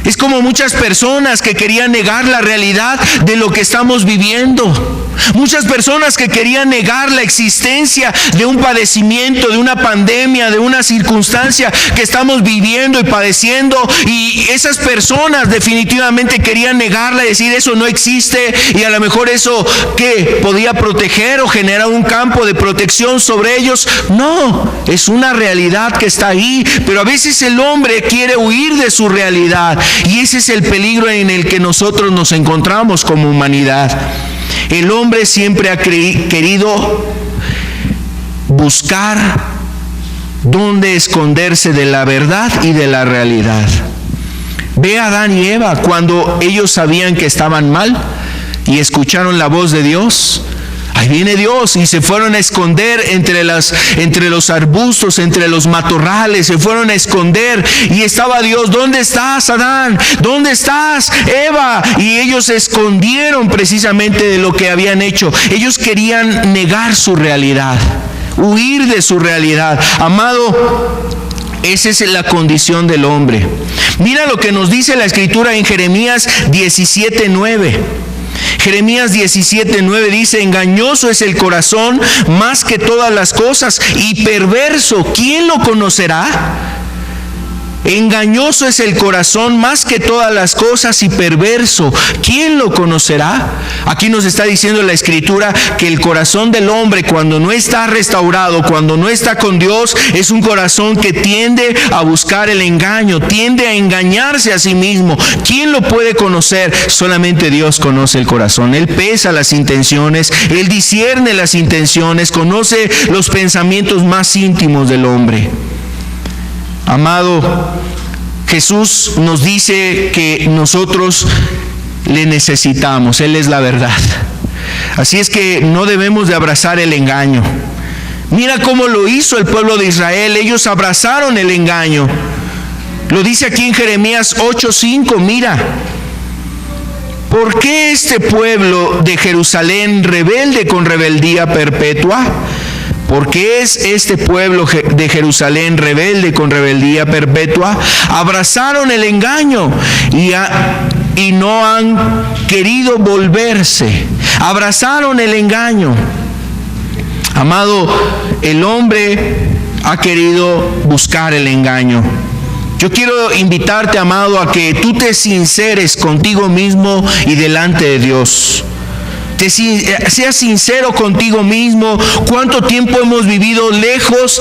Es como muchas personas que querían negar la realidad de lo que estamos viviendo. Muchas personas que querían negar la existencia de un padecimiento, de una pandemia, de una circunstancia que estamos viviendo y padeciendo. Y esas personas definitivamente querían negarla y decir eso no existe. Y a lo mejor eso que podía proteger o generar un campo de protección sobre ellos. No, es una realidad que está ahí. Pero a veces el hombre quiere huir de su realidad. Y ese es el peligro en el que nosotros nos encontramos como humanidad. El hombre siempre ha querido buscar dónde esconderse de la verdad y de la realidad. Ve a Adán y Eva cuando ellos sabían que estaban mal y escucharon la voz de Dios. Ahí viene Dios, y se fueron a esconder entre los arbustos, entre los matorrales, se fueron a esconder, y estaba Dios. ¿Dónde estás, Adán? ¿Dónde estás, Eva? Y ellos se escondieron precisamente de lo que habían hecho. Ellos querían negar su realidad, huir de su realidad. Amado, esa es la condición del hombre. Mira lo que nos dice la Escritura en Jeremías 17:9. Jeremías 17:9 dice: engañoso es el corazón más que todas las cosas y perverso, ¿quién lo conocerá? Engañoso es el corazón más que todas las cosas y perverso, ¿quién lo conocerá? Aquí nos está diciendo la Escritura que el corazón del hombre, cuando no está restaurado, cuando no está con Dios, es un corazón que tiende a buscar el engaño, tiende a engañarse a sí mismo. ¿Quién lo puede conocer? Solamente Dios conoce el corazón. Él pesa las intenciones, Él discierne las intenciones, conoce los pensamientos más íntimos del hombre. Amado, Jesús nos dice que nosotros le necesitamos. Él es la verdad. Así es que no debemos de abrazar el engaño. Mira cómo lo hizo el pueblo de Israel. Ellos abrazaron el engaño. Lo dice aquí en Jeremías 8:5. Mira: ¿por qué este pueblo de Jerusalén rebelde con rebeldía perpetua? Porque es este pueblo de Jerusalén rebelde con rebeldía perpetua. Abrazaron el engaño y no han querido volverse. Abrazaron el engaño. Amado, el hombre ha querido buscar el engaño. Yo quiero invitarte, amado, a que tú te sinceres contigo mismo y delante de Dios. Seas sincero contigo mismo. ¿Cuánto tiempo hemos vivido lejos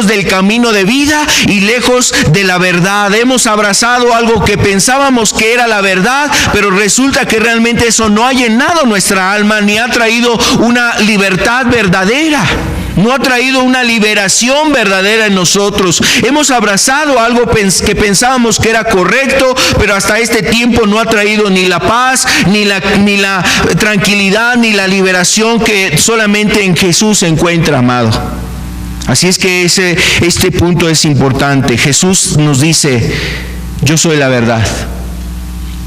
del camino de vida y lejos de la verdad? Hemos abrazado algo que pensábamos que era la verdad, pero resulta que realmente eso no ha llenado nuestra alma ni ha traído una libertad verdadera. no ha traído una liberación verdadera en nosotros. Hemos abrazado algo que pensábamos que era correcto, pero hasta este tiempo no ha traído ni la paz, ni la tranquilidad, ni la liberación que solamente en Jesús se encuentra, amado. Así es que este punto es importante. Jesús nos dice: yo soy la verdad.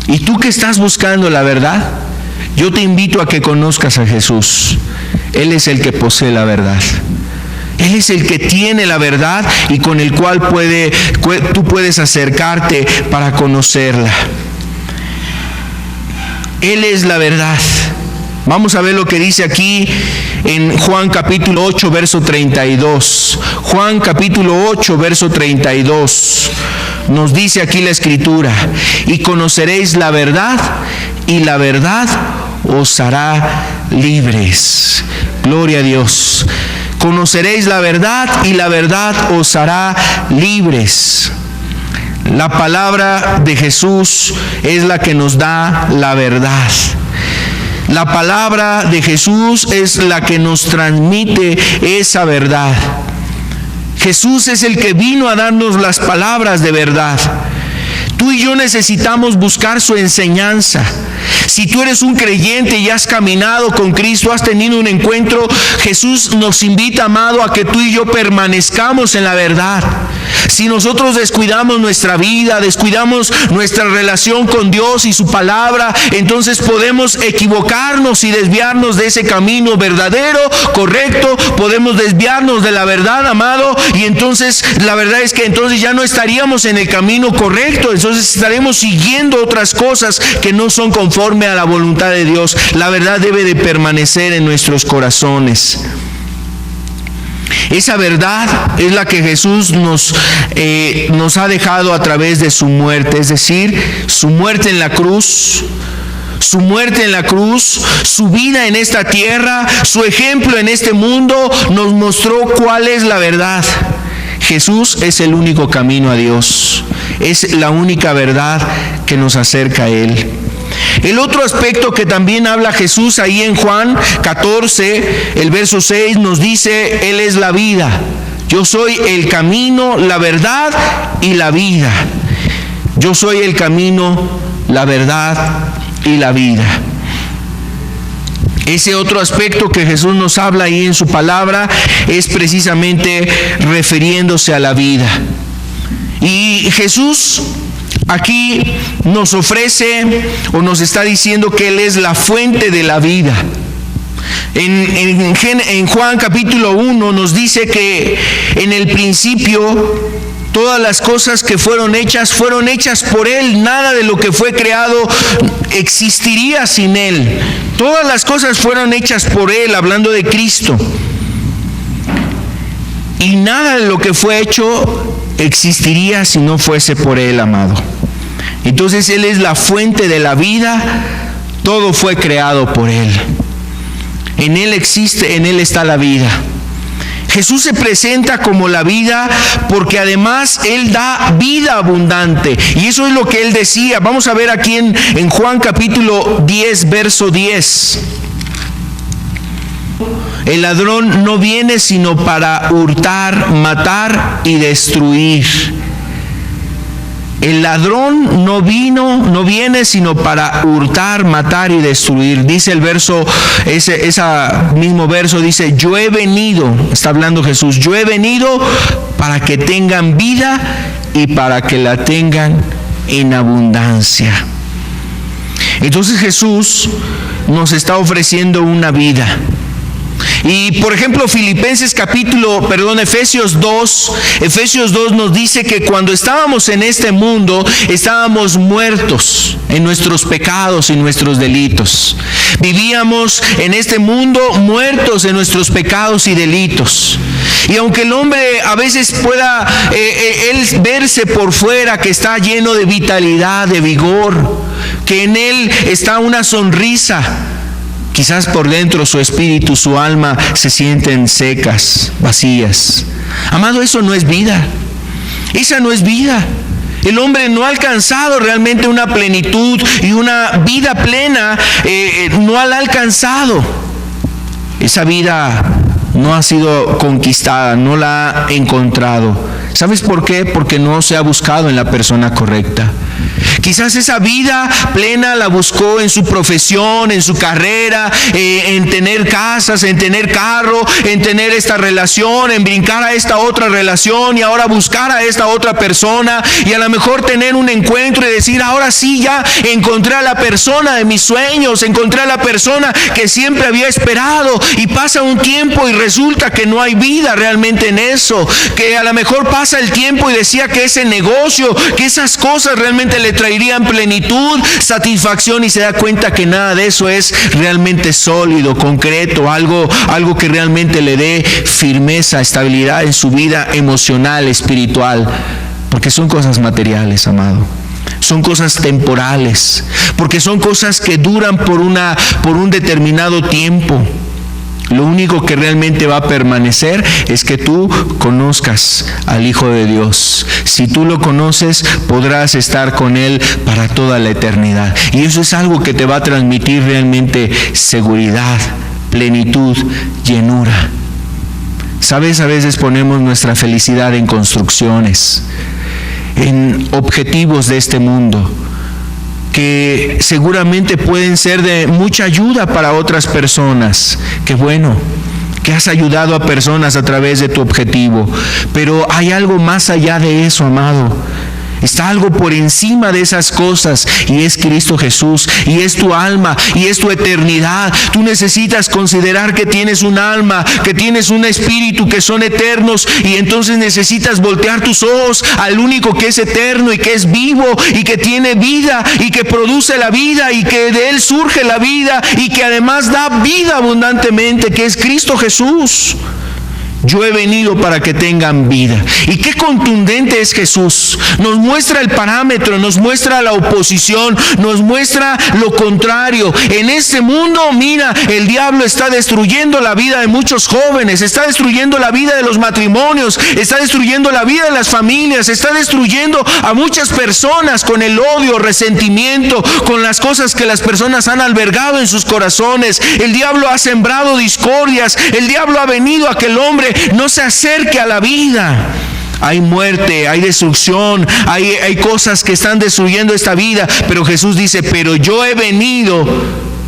¿Y tú que estás buscando la verdad? Yo te invito a que conozcas a Jesús. Él es el que posee la verdad. Él es el que tiene la verdad y con el cual tú puedes acercarte para conocerla. Él es la verdad. Vamos a ver lo que dice aquí en Juan capítulo 8, verso 32. Juan capítulo 8, verso 32. Nos dice aquí la Escritura: y conoceréis la verdad, y la verdad os hará libres. Gloria a Dios. Conoceréis la verdad, y la verdad os hará libres. La palabra de Jesús es la que nos da la verdad. La palabra de Jesús es la que nos transmite esa verdad. Jesús es el que vino a darnos las palabras de verdad. Tú y yo necesitamos buscar su enseñanza. Si tú eres un creyente y has caminado con Cristo, has tenido un encuentro, Jesús nos invita, amado, a que tú y yo permanezcamos en la verdad. Si nosotros descuidamos nuestra vida, descuidamos nuestra relación con Dios y su palabra, entonces podemos equivocarnos y desviarnos de ese camino verdadero, correcto. Podemos desviarnos de la verdad, amado, y entonces la verdad es que entonces ya no estaríamos en el camino correcto. Entonces estaremos siguiendo otras cosas que no son conforme a la voluntad de Dios. La verdad debe de permanecer en nuestros corazones. Esa verdad es la que Jesús nos ha dejado a través de su muerte, es decir, su muerte en la cruz. Su muerte en la cruz, su vida en esta tierra, su ejemplo en este mundo nos mostró cuál es la verdad. Jesús es el único camino a Dios, es la única verdad que nos acerca a Él. El otro aspecto que también habla Jesús ahí en Juan 14, el verso 6, nos dice: Él es la vida. Yo soy el camino, la verdad y la vida. Yo soy el camino, la verdad y la vida. Ese otro aspecto que Jesús nos habla ahí en su palabra es precisamente refiriéndose a la vida. Y Jesús aquí nos ofrece o nos está diciendo que Él es la fuente de la vida. En Juan capítulo 1 nos dice que en el principio todas las cosas que fueron hechas por Él. Nada de lo que fue creado existiría sin Él. Todas las cosas fueron hechas por Él, hablando de Cristo. Y nada de lo que fue hecho existiría si no fuese por Él, amado. Entonces Él es la fuente de la vida. Todo fue creado por Él. En Él existe, en Él está la vida. Jesús se presenta como la vida porque además Él da vida abundante. Y eso es lo que Él decía. Vamos a ver aquí en Juan capítulo 10, verso 10. El ladrón no viene sino para hurtar, matar y destruir. El ladrón no viene sino para hurtar, matar y destruir. Dice el verso, ese mismo verso dice: yo he venido, está hablando Jesús, yo he venido para que tengan vida y para que la tengan en abundancia. Entonces Jesús nos está ofreciendo una vida. Y por ejemplo Efesios 2 nos dice que cuando estábamos en este mundo estábamos muertos en nuestros pecados y nuestros delitos. Vivíamos en este mundo muertos en nuestros pecados y delitos. Y aunque el hombre a veces pueda él verse por fuera que está lleno de vitalidad, de vigor, que en él está una sonrisa, quizás por dentro su espíritu, su alma se sienten secas, vacías. Amado, eso no es vida. Esa no es vida. El hombre no ha alcanzado realmente una plenitud y una vida plena, no la ha alcanzado. Esa vida no ha sido conquistada, no la ha encontrado. ¿Sabes por qué? Porque no se ha buscado en la persona correcta. Quizás esa vida plena la buscó en su profesión, en su carrera, en tener casas, en tener carro, en tener esta relación, en brincar a esta otra relación y ahora buscar a esta otra persona y a lo mejor tener un encuentro y decir, ahora sí ya encontré a la persona de mis sueños, encontré a la persona que siempre había esperado, y pasa un tiempo y resulta que no hay vida realmente en eso, que a lo mejor pasa el tiempo y decía que ese negocio, que esas cosas realmente le traerían plenitud, satisfacción, y se da cuenta que nada de eso es realmente sólido, concreto, algo que realmente le dé firmeza, estabilidad en su vida emocional, espiritual, porque son cosas materiales, amado. Son cosas temporales, porque son cosas que duran por un determinado tiempo. Lo único que realmente va a permanecer es que tú conozcas al Hijo de Dios. Si tú lo conoces, podrás estar con Él para toda la eternidad. Y eso es algo que te va a transmitir realmente seguridad, plenitud, llenura. ¿Sabes? A veces ponemos nuestra felicidad en construcciones, en objetivos de este mundo, que seguramente pueden ser de mucha ayuda para otras personas. Qué bueno que has ayudado a personas a través de tu objetivo, pero hay algo más allá de eso, amado. Está algo por encima de esas cosas, y es Cristo Jesús, y es tu alma, y es tu eternidad. Tú necesitas considerar que tienes un alma, que tienes un espíritu, que son eternos, y entonces necesitas voltear tus ojos al único que es eterno y que es vivo y que tiene vida y que produce la vida y que de Él surge la vida y que además da vida abundantemente, que es Cristo Jesús. Yo he venido para que tengan vida. Y qué contundente es Jesús. Nos muestra el parámetro, nos muestra la oposición, nos muestra lo contrario. En este mundo, mira, el diablo está destruyendo la vida de muchos jóvenes, está destruyendo la vida de los matrimonios, está destruyendo la vida de las familias, está destruyendo a muchas personas con el odio, resentimiento, con las cosas que las personas han albergado en sus corazones. El diablo ha sembrado discordias, el diablo ha venido a que el hombre no se acerque a la vida. Hay muerte, hay destrucción, hay cosas que están destruyendo esta vida, pero Jesús dice, pero yo he venido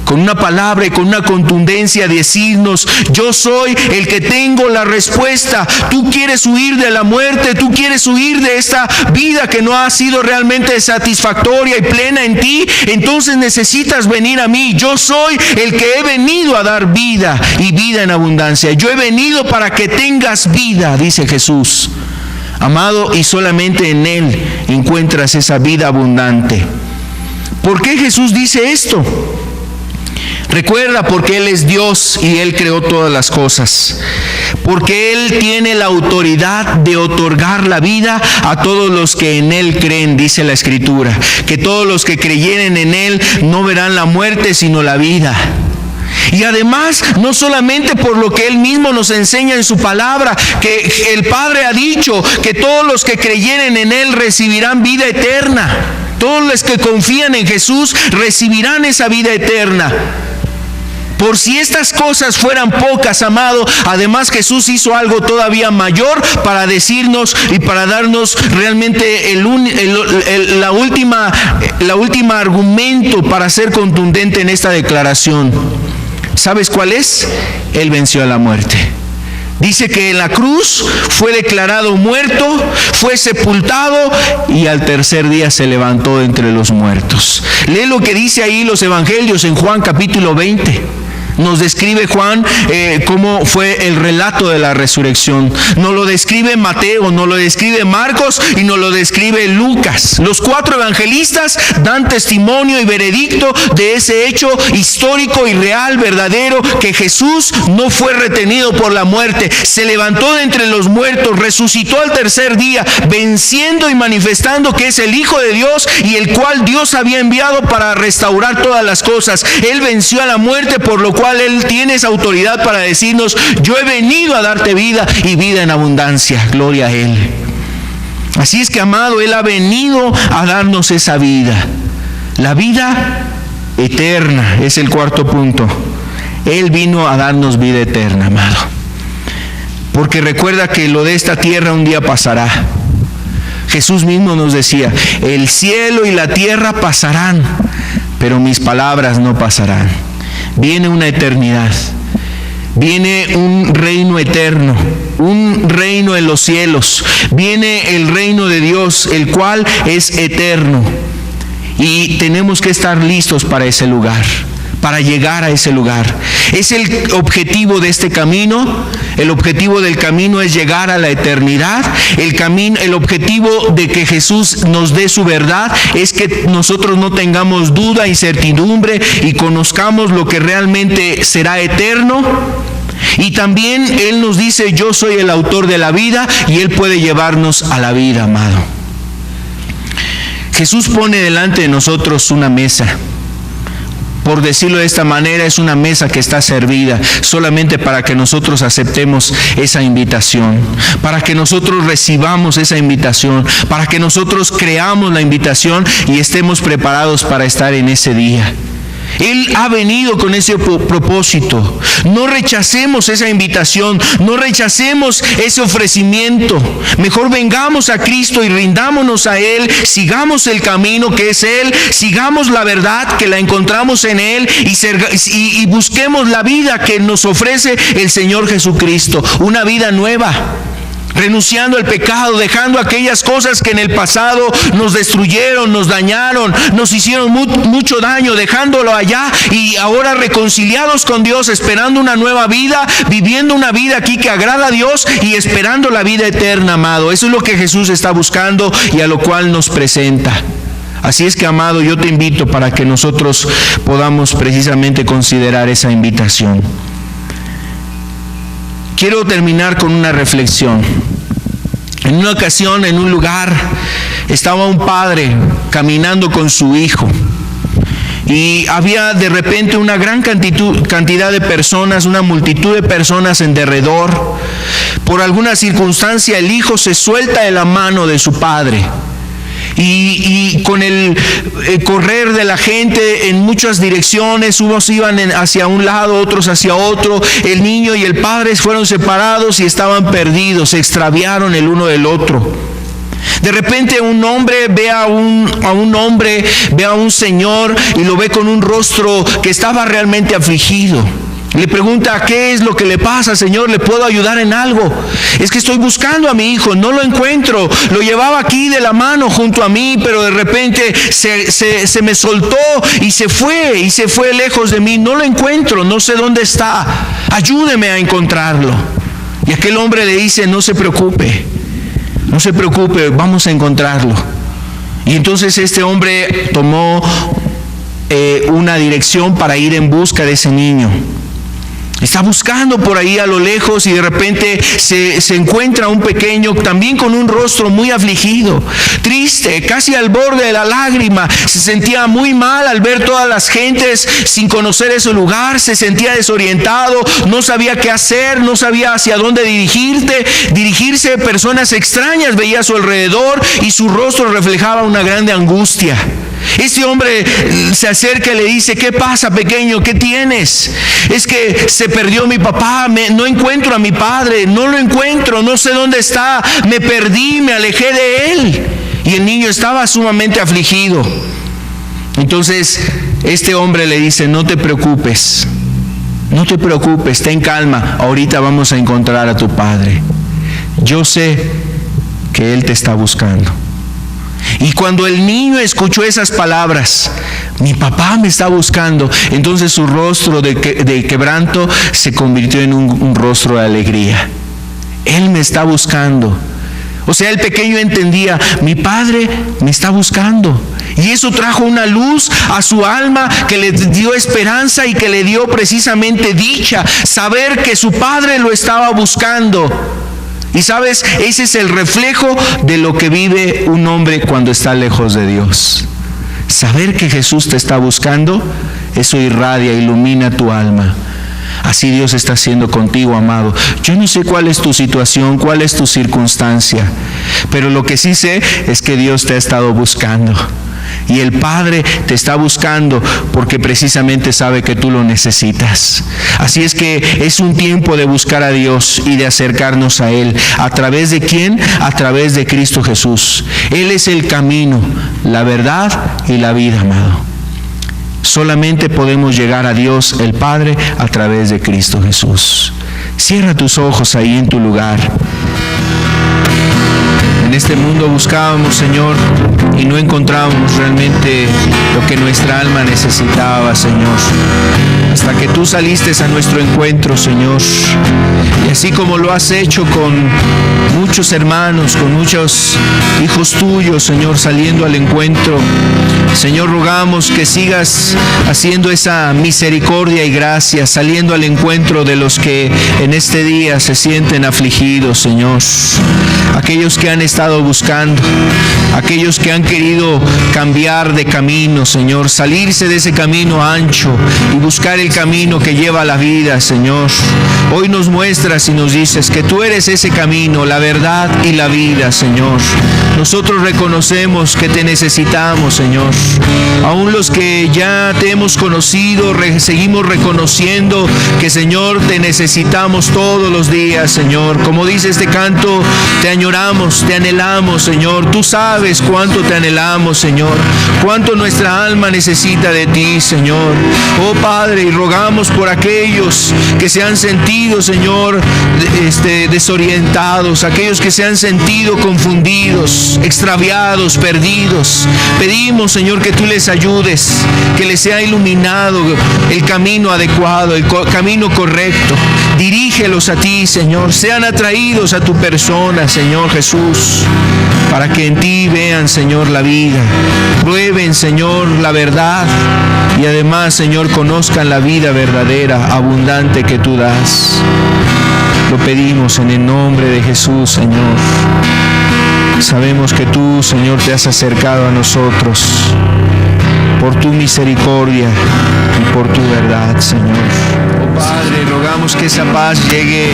con una palabra y con una contundencia a decirnos, yo soy el que tengo la respuesta. Tú quieres huir de la muerte, tú quieres huir de esta vida que no ha sido realmente satisfactoria y plena en ti, entonces necesitas venir a mí. Yo soy el que he venido a dar vida y vida en abundancia. Yo he venido para que tengas vida, dice Jesús. Amado, y solamente en Él encuentras esa vida abundante. ¿Por qué Jesús dice esto? Recuerda, porque Él es Dios y Él creó todas las cosas. Porque Él tiene la autoridad de otorgar la vida a todos los que en Él creen, dice la Escritura. Que todos los que creyeren en Él no verán la muerte, sino la vida. Y además, no solamente por lo que Él mismo nos enseña en su palabra, que el Padre ha dicho que todos los que creyeren en Él recibirán vida eterna. Todos los que confían en Jesús recibirán esa vida eterna. Por si estas cosas fueran pocas, amado, además Jesús hizo algo todavía mayor para decirnos y para darnos realmente la última argumento para ser contundente en esta declaración. ¿Sabes cuál es? Él venció a la muerte. Dice que en la cruz fue declarado muerto, fue sepultado y al tercer día se levantó de entre los muertos. Lee lo que dice ahí los evangelios en Juan capítulo 20. Nos describe Juan cómo fue el relato de la resurrección. Nos lo describe Mateo, nos lo describe Marcos y nos lo describe Lucas. Los 4 evangelistas dan testimonio y veredicto de ese hecho histórico y real, verdadero, que Jesús no fue retenido por la muerte, se levantó de entre los muertos, resucitó al tercer día, venciendo y manifestando que es el Hijo de Dios y el cual Dios había enviado para restaurar todas las cosas. Él venció a la muerte, por lo cual Él tiene esa autoridad para decirnos, yo he venido a darte vida y vida en abundancia. Gloria a Él. Así es que, amado, Él ha venido a darnos esa vida. La vida eterna es el cuarto punto. Él vino a darnos vida eterna, amado. porque recuerda que lo de esta tierra un día pasará. Jesús mismo nos decía, el cielo y la tierra pasarán, pero mis palabras no pasarán. Viene una eternidad, viene un reino eterno, un reino en los cielos, viene el reino de Dios, el cual es eterno. Y tenemos que estar listos para ese lugar, para llegar a ese lugar. Es el objetivo de este camino. El objetivo del camino es llegar a la eternidad. El objetivo de que Jesús nos dé su verdad es que nosotros no tengamos duda, incertidumbre y conozcamos lo que realmente será eterno. Y también Él nos dice, yo soy el autor de la vida, y Él puede llevarnos a la vida, amado. Jesús pone delante de nosotros una mesa. Por decirlo de esta manera, es una mesa que está servida solamente para que nosotros aceptemos esa invitación, para que nosotros recibamos esa invitación, para que nosotros creamos la invitación y estemos preparados para estar en ese día. Él ha venido con ese propósito. No rechacemos esa invitación, no rechacemos ese ofrecimiento. Mejor vengamos a Cristo y rindámonos a Él, sigamos el camino que es Él, sigamos la verdad que la encontramos en Él y busquemos la vida que nos ofrece el Señor Jesucristo, una vida nueva. Renunciando al pecado, dejando aquellas cosas que en el pasado nos destruyeron, nos dañaron, nos hicieron mucho daño, dejándolo allá y ahora reconciliados con Dios, esperando una nueva vida, viviendo una vida aquí que agrada a Dios y esperando la vida eterna, amado. Eso es lo que Jesús está buscando y a lo cual nos presenta. Así es que, amado, yo te invito para que nosotros podamos precisamente considerar esa invitación. Quiero terminar con una reflexión. En una ocasión, en un lugar, estaba un padre caminando con su hijo. Y había de repente una gran cantidad de personas, una multitud de personas en derredor. Por alguna circunstancia, el hijo se suelta de la mano de su padre. Y con el correr de la gente en muchas direcciones, unos iban hacia un lado, otros hacia otro, el niño y el padre fueron separados y estaban perdidos, se extraviaron el uno del otro. De repente un hombre ve a un señor y lo ve con un rostro que estaba realmente afligido. Le pregunta, ¿qué es lo que le pasa, Señor? ¿Le puedo ayudar en algo? Es que estoy buscando a mi hijo, no lo encuentro. Lo llevaba aquí de la mano junto a mí, pero de repente se me soltó y se fue lejos de mí. No lo encuentro, no sé dónde está. Ayúdeme a encontrarlo. Y aquel hombre le dice, no se preocupe, vamos a encontrarlo. Y entonces este hombre tomó una dirección para ir en busca de ese niño. Está buscando por ahí a lo lejos y de repente se encuentra un pequeño también con un rostro muy afligido, triste, casi al borde de la lágrima. Se sentía muy mal al ver todas las gentes sin conocer ese lugar, se sentía desorientado, no sabía qué hacer, no sabía hacia dónde dirigirse. Personas extrañas veía a su alrededor y su rostro reflejaba una grande angustia. Este hombre se acerca y le dice, ¿qué pasa, pequeño? ¿Qué tienes? Es que se perdió mi papá, no encuentro a mi padre, no lo encuentro, no sé dónde está, me perdí, me alejé de él. Y el niño estaba sumamente afligido. Entonces este hombre le dice, no te preocupes, ten calma, ahorita vamos a encontrar a tu padre. Yo sé que él te está buscando. Y cuando el niño escuchó esas palabras, mi papá me está buscando, entonces su rostro de quebranto se convirtió en un rostro de alegría. Él me está buscando. O sea, el pequeño entendía, mi padre me está buscando. Y eso trajo una luz a su alma que le dio esperanza y que le dio precisamente dicha, saber que su padre lo estaba buscando. Y sabes, ese es el reflejo de lo que vive un hombre cuando está lejos de Dios. Saber que Jesús te está buscando, eso irradia, ilumina tu alma. Así Dios está haciendo contigo, amado. Yo no sé cuál es tu situación, cuál es tu circunstancia, pero lo que sí sé es que Dios te ha estado buscando. Y el Padre te está buscando porque precisamente sabe que tú lo necesitas. Así es que es un tiempo de buscar a Dios y de acercarnos a Él. ¿A través de quién? A través de Cristo Jesús. Él es el camino, la verdad y la vida, amado. Solamente podemos llegar a Dios el Padre a través de Cristo Jesús. Cierra tus ojos ahí en tu lugar. En este mundo buscábamos, Señor, y no encontrábamos realmente lo que nuestra alma necesitaba, Señor. Hasta que tú saliste a nuestro encuentro, Señor. Y así como lo has hecho con muchos hermanos, con muchos hijos tuyos, Señor, saliendo al encuentro, Señor, rogamos que sigas haciendo esa misericordia y gracia, saliendo al encuentro de los que en este día se sienten afligidos, Señor. Aquellos que han estado buscando, aquellos que han querido cambiar de camino, Señor, salirse de ese camino ancho y buscar el camino que lleva a la vida, Señor. Hoy nos muestras y nos dices que tú eres ese camino, la verdad y la vida, Señor. Nosotros reconocemos que te necesitamos, Señor. Aún los que ya te hemos conocido, seguimos reconociendo que, Señor, te necesitamos todos los días, Señor. Como dice este canto, te añoramos, te anhelamos, Señor. Tú sabes cuánto te anhelamos, Señor. Cuánto nuestra alma necesita de ti, Señor. Oh Padre, y rogamos por aquellos que se han sentido, Señor, desorientados, aquellos que se han sentido confundidos, extraviados, perdidos. Pedimos, Señor, que tú les ayudes, que les sea iluminado el camino adecuado, el camino correcto. Dirígelos a ti, Señor. Sean atraídos a tu persona, Señor Jesús, para que en ti vean, Señor, la vida. Prueben, Señor, la verdad. Y además, Señor, conozcan la vida verdadera, abundante que tú das. Lo pedimos en el nombre de Jesús, Señor. Sabemos que tú, Señor, te has acercado a nosotros por tu misericordia y por tu verdad, Señor. Oh Padre, rogamos que esa paz llegue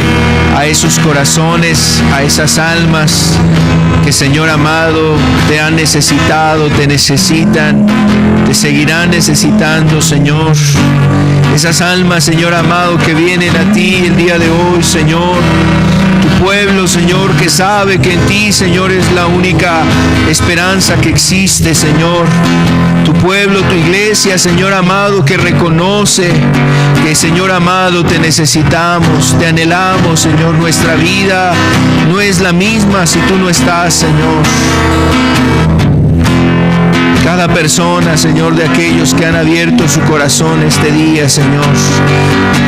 a esos corazones, a esas almas que, Señor amado, te han necesitado, te necesitan, te seguirán necesitando, Señor. Esas almas, Señor amado, que vienen a ti el día de hoy, Señor. Tu pueblo, Señor, que sabe que en ti, Señor, es la única esperanza que existe, Señor. Tu pueblo, tu iglesia, Señor amado, que reconoce que, Señor amado, te necesitamos, te anhelamos, Señor. Nuestra vida no es la misma si tú no estás, Señor. Cada persona, Señor, de aquellos que han abierto su corazón este día, Señor.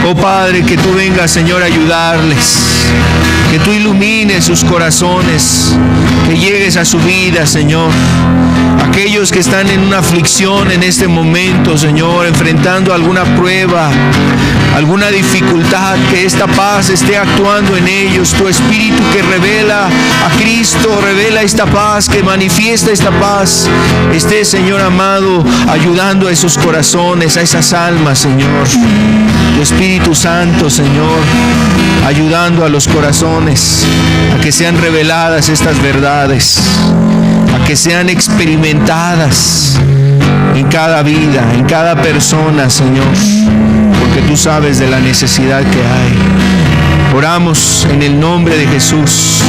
Oh Padre, que tú vengas, Señor, a ayudarles. Que tú ilumines sus corazones. Que llegues a su vida, Señor. Aquellos que están en una aflicción en este momento, Señor, enfrentando alguna prueba, alguna dificultad, que esta paz esté actuando en ellos. Tu Espíritu que revela a Cristo, revela esta paz, que manifiesta esta paz, esté, Señor amado, ayudando a esos corazones, a esas almas, Señor. Tu Espíritu Santo, Señor, ayudando a los corazones a que sean reveladas estas verdades, a que sean experimentadas en cada vida, en cada persona, Señor, porque tú sabes de la necesidad que hay. Oramos en el nombre de Jesús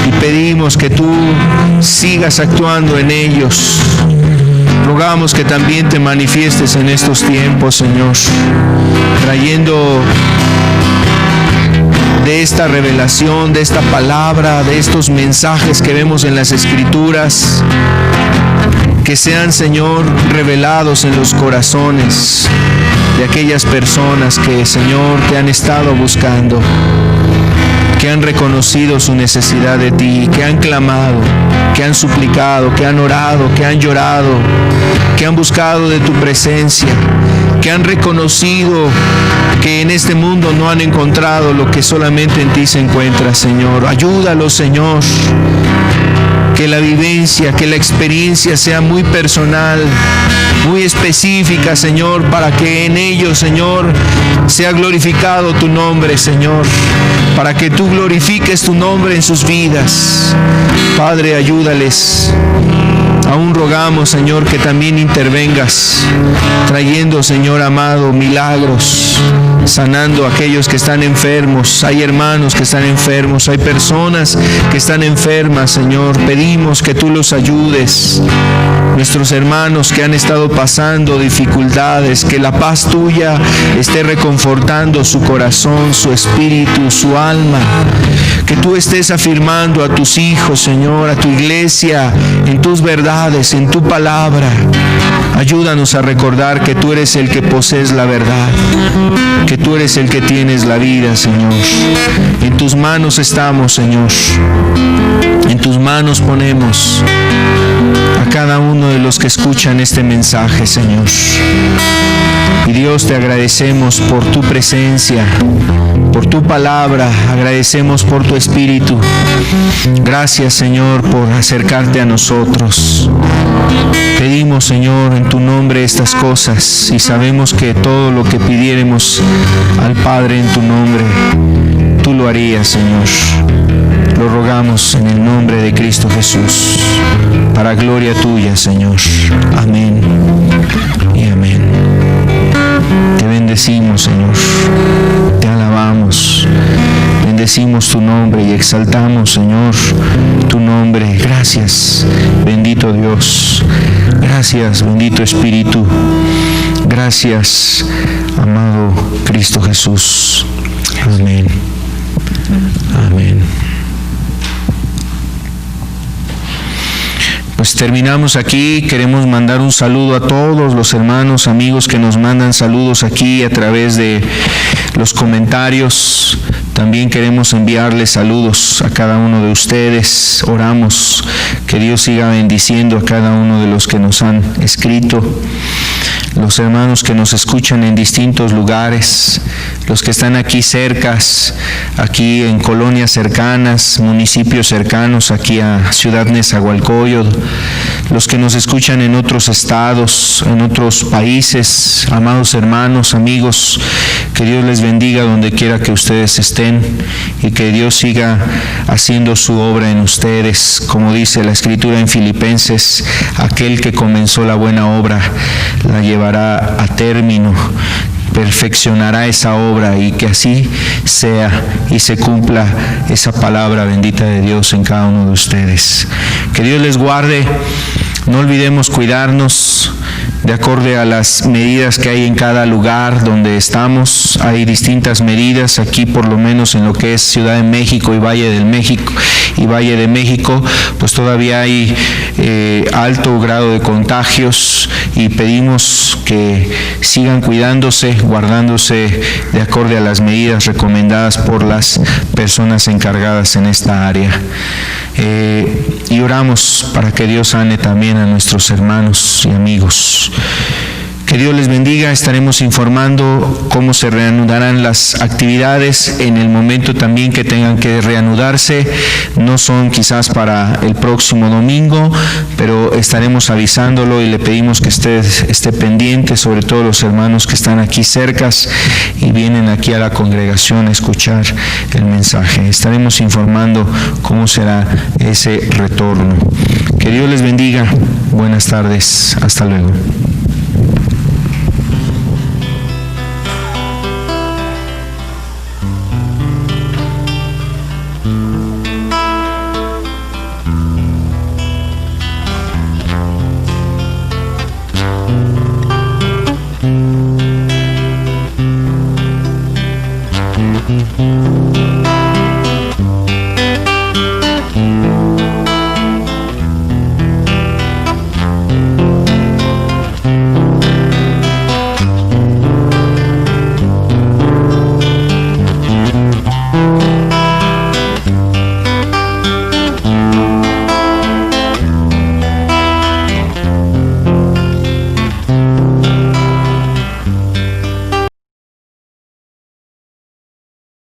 y pedimos que tú sigas actuando en ellos. Rogamos que también te manifiestes en estos tiempos, Señor, trayendo de esta revelación, de esta palabra, de estos mensajes que vemos en las Escrituras, que sean, Señor, revelados en los corazones de aquellas personas que, Señor, te han estado buscando, que han reconocido su necesidad de ti, que han clamado, que han suplicado, que han orado, que han llorado, que han buscado de tu presencia, que han reconocido que en este mundo no han encontrado lo que solamente en ti se encuentra, Señor. Ayúdalos, Señor. Que la vivencia, que la experiencia sea muy personal, muy específica, Señor, para que en ellos, Señor, sea glorificado tu nombre, Señor, para que tú glorifiques tu nombre en sus vidas. Padre, ayúdales Aún rogamos, Señor, que también intervengas, trayendo, Señor amado, milagros, sanando a aquellos que están enfermos. Hay hermanos que están enfermos, hay personas que están enfermas, Señor. Pedimos que tú los ayudes. Nuestros hermanos que han estado pasando dificultades, que la paz tuya esté reconfortando su corazón, su espíritu, su alma. Que tú estés afirmando a tus hijos, Señor, a tu iglesia, en tus verdades, en tu palabra. Ayúdanos a recordar que tú eres el que posees la verdad, que tú eres el que tienes la vida, Señor. En tus manos estamos, Señor. En tus manos ponemos a cada uno de los que escuchan este mensaje, Señor. Y Dios, te agradecemos por tu presencia, por tu palabra, agradecemos por tu Espíritu. Gracias, Señor, por acercarte a nosotros. Pedimos, Señor, en tu nombre estas cosas, y sabemos que todo lo que pidiéremos al Padre en tu nombre, tú lo harías, Señor. Lo rogamos en el nombre de Cristo Jesús, para gloria tuya, Señor. Amén y amén. Te bendecimos, Señor. Te alabamos. Bendecimos tu nombre y exaltamos, Señor, tu nombre. Gracias, bendito Dios. Gracias, bendito Espíritu. Gracias, amado Cristo Jesús. Amén. Amén. Pues terminamos aquí. Queremos mandar un saludo a todos los hermanos, amigos que nos mandan saludos aquí a través de los comentarios. También queremos enviarles saludos a cada uno de ustedes. Oramos que Dios siga bendiciendo a cada uno de los que nos han escrito, los hermanos que nos escuchan en distintos lugares, los que están aquí cercas, aquí en colonias cercanas, municipios cercanos, aquí a Ciudad Nezahualcóyotl, los que nos escuchan en otros estados, en otros países. Amados hermanos, amigos, que Dios les bendiga donde quiera que ustedes estén, y que Dios siga haciendo su obra en ustedes. Como dice la Escritura en Filipenses, aquel que comenzó la buena obra la llevará a término, perfeccionará esa obra, y que así sea y se cumpla esa palabra bendita de Dios en cada uno de ustedes. Que Dios les guarde. No olvidemos cuidarnos de acorde a las medidas que hay en cada lugar donde estamos. Hay distintas medidas aquí, por lo menos en lo que es Ciudad de México y Valle de México, pues todavía hay alto grado de contagios, y pedimos que sigan cuidándose, guardándose de acorde a las medidas recomendadas por las personas encargadas en esta área. Y oramos para que Dios sane también a nuestros hermanos y amigos. Que Dios les bendiga. Estaremos informando cómo se reanudarán las actividades en el momento también que tengan que reanudarse. No son quizás para el próximo domingo, pero estaremos avisándolo, y le pedimos que esté pendiente, sobre todo los hermanos que están aquí cercas y vienen aquí a la congregación a escuchar el mensaje. Estaremos informando cómo será ese retorno. Que Dios les bendiga. Buenas tardes. Hasta luego. Mm-hmm.